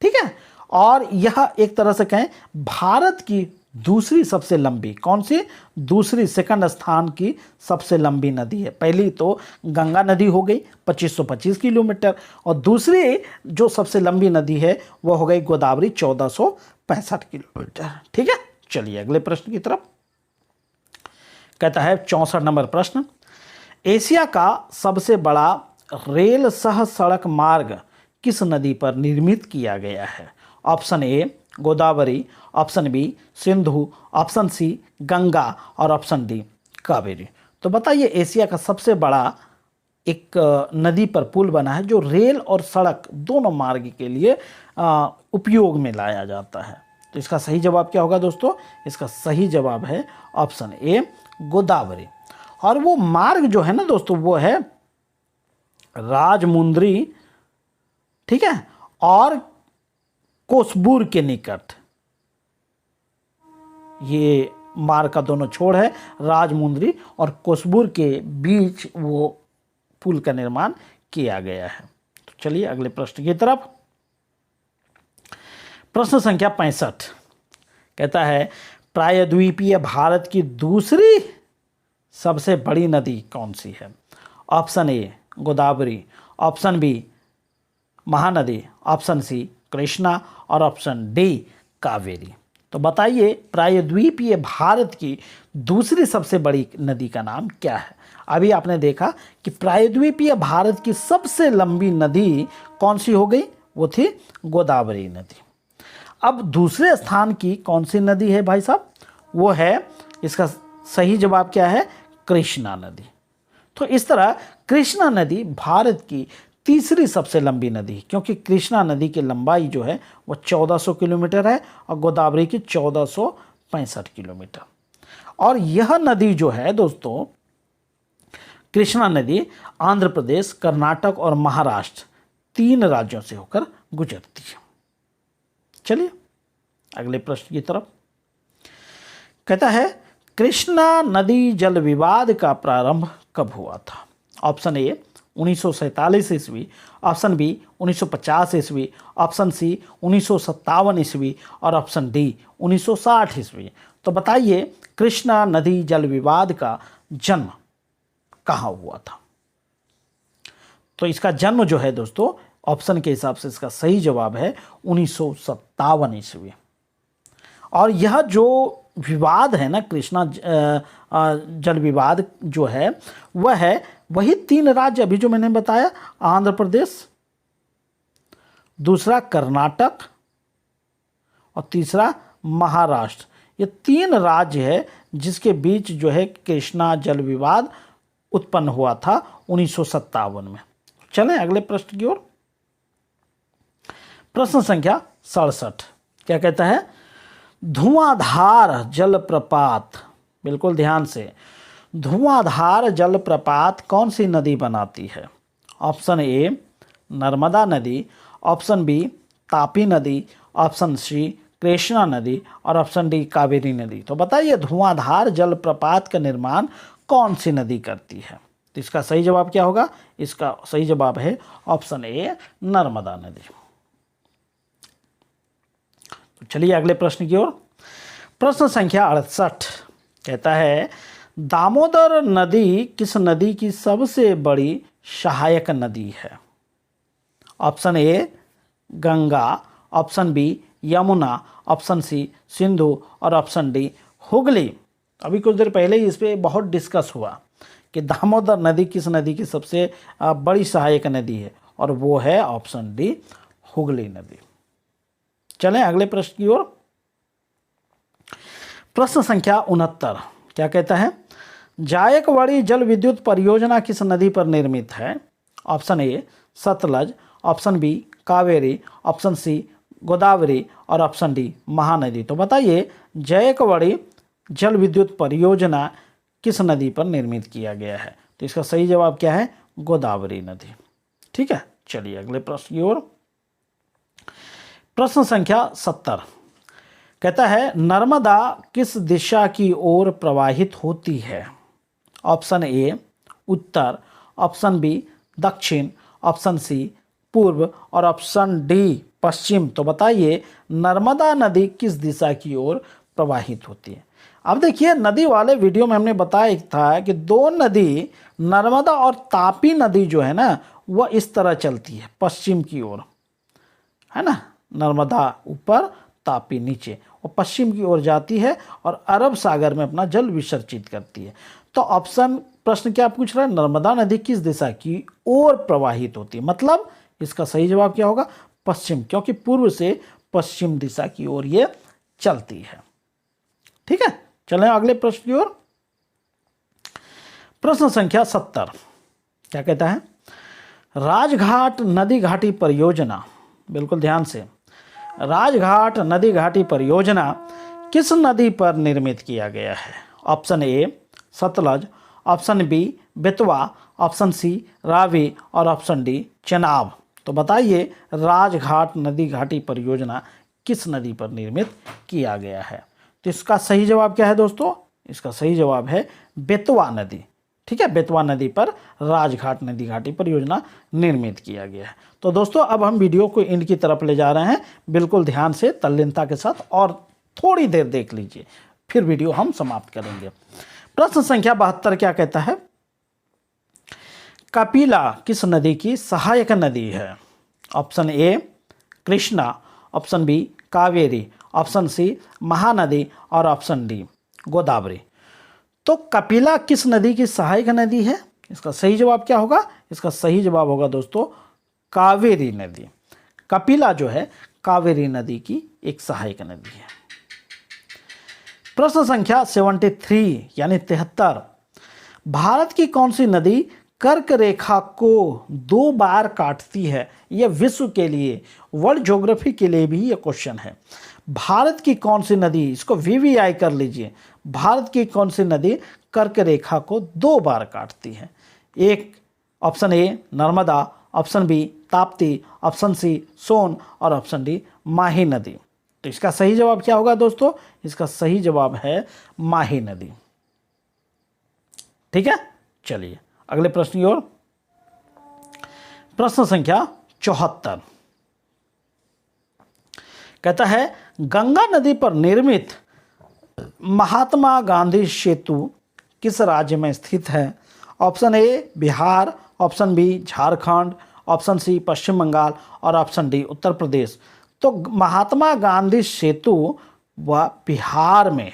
ठीक है, और यह एक तरह से कहें भारत की दूसरी सबसे लंबी, कौन सी दूसरी, सेकंड स्थान की सबसे लंबी नदी है। पहली तो गंगा नदी हो गई 2525 किलोमीटर, और दूसरी जो सबसे लंबी नदी है वह हो गई गोदावरी 1465 किलोमीटर। ठीक है, चलिए अगले प्रश्न की तरफ। कहता है 64 नंबर प्रश्न, एशिया का सबसे बड़ा रेल सह सड़क मार्ग किस नदी पर निर्मित किया गया है? Option A Godavari, option B Sindhu, option C Ganga, और ऑप्शन डी कावेरी। तो बताइए, एशिया का सबसे बड़ा एक नदी पर पुल बना है जो रेल और सड़क दोनों मार्ग के लिए उपयोग में लाया जाता है। तो इसका सही जवाब क्या होगा दोस्तों? इसका सही जवाब है ऑप्शन ए गोदावरी। और वो मार्ग जो है ना दोस्तों, वो है राजमुंद्री, ठीक है, और कोसबूर के निकट। ये मार्ग का दोनों छोर है, राजमुंद्री और कोसबूर के बीच वो पुल का निर्माण किया गया है। तो चलिए अगले प्रश्न की तरफ। प्रश्न संख्या 65 कहता है, प्रायद्वीपीय भारत की दूसरी सबसे बड़ी नदी कौन सी है? Option A Godavari, option B Mahanadi, option C Krishna, और ऑप्शन डी कावेरी। तो बताइए, प्रायद्वीपीय भारत की दूसरी सबसे बड़ी नदी का नाम क्या है? अभी आपने देखा कि प्रायद्वीपीय भारत की सबसे लंबी नदी कौन सी हो गई? वो थी गोदावरी नदी। अब दूसरे स्थान की कौन सी नदी है भाई साहब? वो है, इसका सही जवाब क्या है? कृष्णा नदी। तो इस तरह कृष्णा नदी भारत की तीसरी सबसे लंबी नदी, क्योंकि कृष्णा नदी की लंबाई जो है वो 1400 किलोमीटर है और गोदावरी की 1465 किलोमीटर। और यह नदी जो है दोस्तों, कृष्णा नदी आंध्र प्रदेश, कर्नाटक और महाराष्ट्र 3 राज्यों से होकर गुजरती है। चलिए अगले प्रश्न की तरफ। कहता है, कृष्णा नदी जल विवाद का प्रारंभ कब हुआ था? ऑप्शन ए 1947 ईस्वी, ऑप्शन बी 1950 ईस्वी, ऑप्शन सी 1957 ईस्वी, और ऑप्शन डी 1960 ईस्वी। तो बताइए, कृष्णा नदी जल विवाद का जन्म कहाँ हुआ था? तो इसका जन्म जो है दोस्तों, ऑप्शन के हिसाब से इसका सही जवाब है 1957 ईस्वी। और यह जो विवाद है ना, कृष्णा जल विवाद जो है, वह है वही 3 राज्य अभी जो मैंने बताया, आंध्र प्रदेश, दूसरा कर्नाटक और तीसरा महाराष्ट्र। ये 3 राज्य है जिसके बीच जो है कृष्णा जल विवाद उत्पन्न हुआ था 1957 में। चलें अगले प्रश्न की ओर। प्रश्न संख्या 67 क्या कहता है? धुआंधार जलप्रपात, बिल्कुल ध्यान से, धुआंधार जलप्रपात कौन सी नदी बनाती है? ऑप्शन ए नर्मदा नदी, ऑप्शन बी तापी नदी, ऑप्शन सी कृष्णा नदी, और ऑप्शन डी कावेरी नदी। तो बताइए, धुआंधार जलप्रपात का निर्माण कौन सी नदी करती है? तो इसका सही जवाब क्या होगा? इसका सही जवाब है ऑप्शन ए नर्मदा नदी। तो चलिए अगले प्रश्न की ओर। प्रश्न संख्या 68 कहता है, दामोदर नदी किस नदी की सबसे बड़ी सहायक नदी है? Option A Ganga, option B Yamuna, option C Sindhu और ऑप्शन डी हुगली। अभी कुछ देर पहले ही इस पर बहुत डिस्कस हुआ कि दामोदर नदी किस नदी की सबसे बड़ी सहायक नदी है, और वो है ऑप्शन डी हुगली नदी। चलें अगले प्रश्न की ओर। प्रश्न संख्या 69 क्या कहता है, जायकवाड़ी जल विद्युत परियोजना किस नदी पर निर्मित है? Option A Sutlej, option B Kaveri, option C Godavari और ऑप्शन डी महानदी। तो बताइए जायकवाड़ी जल विद्युत परियोजना किस नदी पर निर्मित किया गया है? तो इसका सही जवाब क्या है? गोदावरी नदी। ठीक है, चलिए अगले प्रश्न की ओर। प्रश्न संख्या 70 कहता है, नर्मदा किस दिशा की ओर प्रवाहित होती है? ऑप्शन ए उत्तर, ऑप्शन बी दक्षिण, ऑप्शन सी पूर्व और ऑप्शन डी पश्चिम। तो बताइए नर्मदा नदी किस दिशा की ओर प्रवाहित होती है? अब देखिए नदी वाले वीडियो में हमने बताया था कि दो नदी नर्मदा और तापी नदी जो है ना वह इस तरह चलती है पश्चिम की ओर, है ना। नर्मदा ऊपर तापी नीचे, और पश्चिम की ओर जाती है और अरब सागर में अपना जल विसर्जित करती है। तो ऑप्शन प्रश्न क्या पूछ रहा है, नर्मदा नदी किस दिशा की ओर प्रवाहित होती है, मतलब इसका सही जवाब क्या होगा? पश्चिम, क्योंकि पूर्व से पश्चिम दिशा की ओर ये चलती है। ठीक है, चलें अगले प्रश्न की ओर। प्रश्न संख्या 70 क्या कहता है, राजघाट नदी घाटी परियोजना, बिल्कुल ध्यान से, राजघाट नदी घाटी परियोजना किस नदी पर निर्मित किया गया है? Option A Sutlej, option B Betwa, option C Ravi और ऑप्शन डी चेनाब। तो बताइए राजघाट नदी घाटी परियोजना किस नदी पर निर्मित किया गया है? तो इसका सही जवाब क्या है दोस्तों? इसका सही जवाब है बेतवा नदी। ठीक है, बेतवा नदी पर राजघाट नदी घाटी परियोजना निर्मित किया गया है। तो दोस्तों अब हम वीडियो को एंड की तरफ ले जा रहे हैं, बिल्कुल ध्यान से तल्लीनता के साथ, और थोड़ी देर देख लीजिए, फिर वीडियो हम समाप्त करेंगे। प्रश्न संख्या 72 क्या कहता है, कपिला किस नदी की सहायक नदी है? Option A Krishna, option B Kaveri, option C Mahanadi और ऑप्शन डी गोदावरी। तो कपिला किस नदी की सहायक नदी है? इसका सही जवाब क्या होगा? इसका सही जवाब होगा दोस्तों कावेरी नदी। कपिला जो है कावेरी नदी की एक सहायक नदी है। प्रश्न संख्या 73 यानी 73, भारत की कौन सी नदी कर्क रेखा को 2 बार काटती है? यह विश्व के लिए, वर्ल्ड ज्योग्राफी के लिए भी यह क्वेश्चन है। भारत की कौन सी नदी, इसको वीवीआई कर लीजिए, भारत की कौन सी नदी कर्क रेखा को 2 बार काटती है? एक option A Narmada, option B Tapti, option C Son और ऑप्शन डी माही नदी। तो इसका सही जवाब क्या होगा दोस्तों? इसका सही जवाब है माही नदी। ठीक है, चलिए अगले प्रश्न की ओर। प्रश्न संख्या 74 कहता है, गंगा नदी पर निर्मित महात्मा गांधी सेतु किस राज्य में स्थित है? Option A Bihar, option B Jharkhand, option C Paschim Bangal और ऑप्शन डी उत्तर प्रदेश। तो महात्मा गांधी सेतु वह बिहार में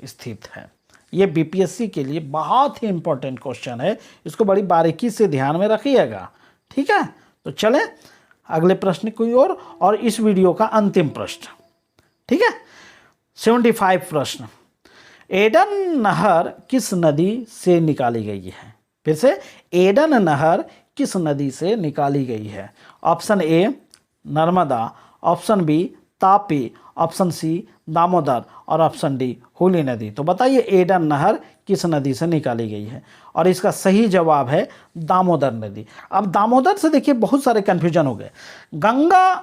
स्थित है। ये बीपीएससी के लिए बहुत ही इंपॉर्टेंट क्वेश्चन है, इसको बड़ी बारीकी से ध्यान में रखिएगा। ठीक है, तो चलें अगले प्रश्न की ओर, और इस वीडियो का अंतिम प्रश्न। ठीक है, 75 प्रश्न, एडन नहर किस नदी से निकाली गई है? फिर से, एडन नहर किस नदी से निकाली गई है? Option A Narmada, option B Tapi, option C Damodar और ऑप्शन डी हुगली नदी। तो बताइए एडन नहर किस नदी से निकाली गई है? और इसका सही जवाब है दामोदर नदी। अब दामोदर से देखिए बहुत सारे कन्फ्यूजन हो गए। गंगा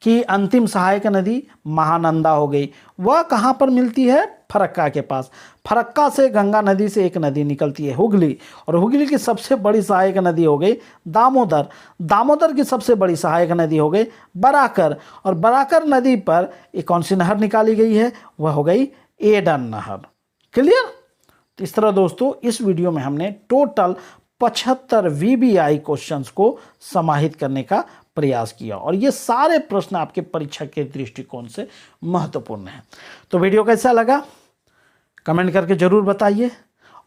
की अंतिम सहायक नदी महानंदा हो गई, वह कहाँ पर मिलती है? फरक्का के पास। फरक्का से गंगा नदी से एक नदी निकलती है हुगली, और हुगली की सबसे बड़ी सहायक नदी हो गई दामोदर। दामोदर की सबसे बड़ी सहायक नदी हो गई बराकर, और बराकर नदी पर एक कौन सी नहर निकाली गई है? वह हो गई एडन नहर। क्लियर? तो इस तरह दोस्तों इस वीडियो में हमने टोटल 75 वीवीआई क्वेश्चंस को समाहित करने का प्रयास किया और ये सारे प्रश्न आपके परीक्षा के दृष्टिकोण से महत्वपूर्ण हैं। तो वीडियो कैसा लगा कमेंट करके ज़रूर बताइए,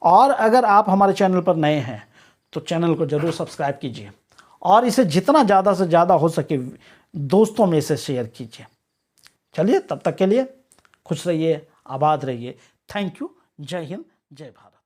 और अगर आप हमारे चैनल पर नए हैं तो चैनल को ज़रूर सब्सक्राइब कीजिए और इसे जितना ज़्यादा से ज़्यादा हो सके दोस्तों में से शेयर कीजिए। चलिए तब तक के लिए खुश रहिए, आबाद रहिए। Thank you. जय हिंद, जय भारत।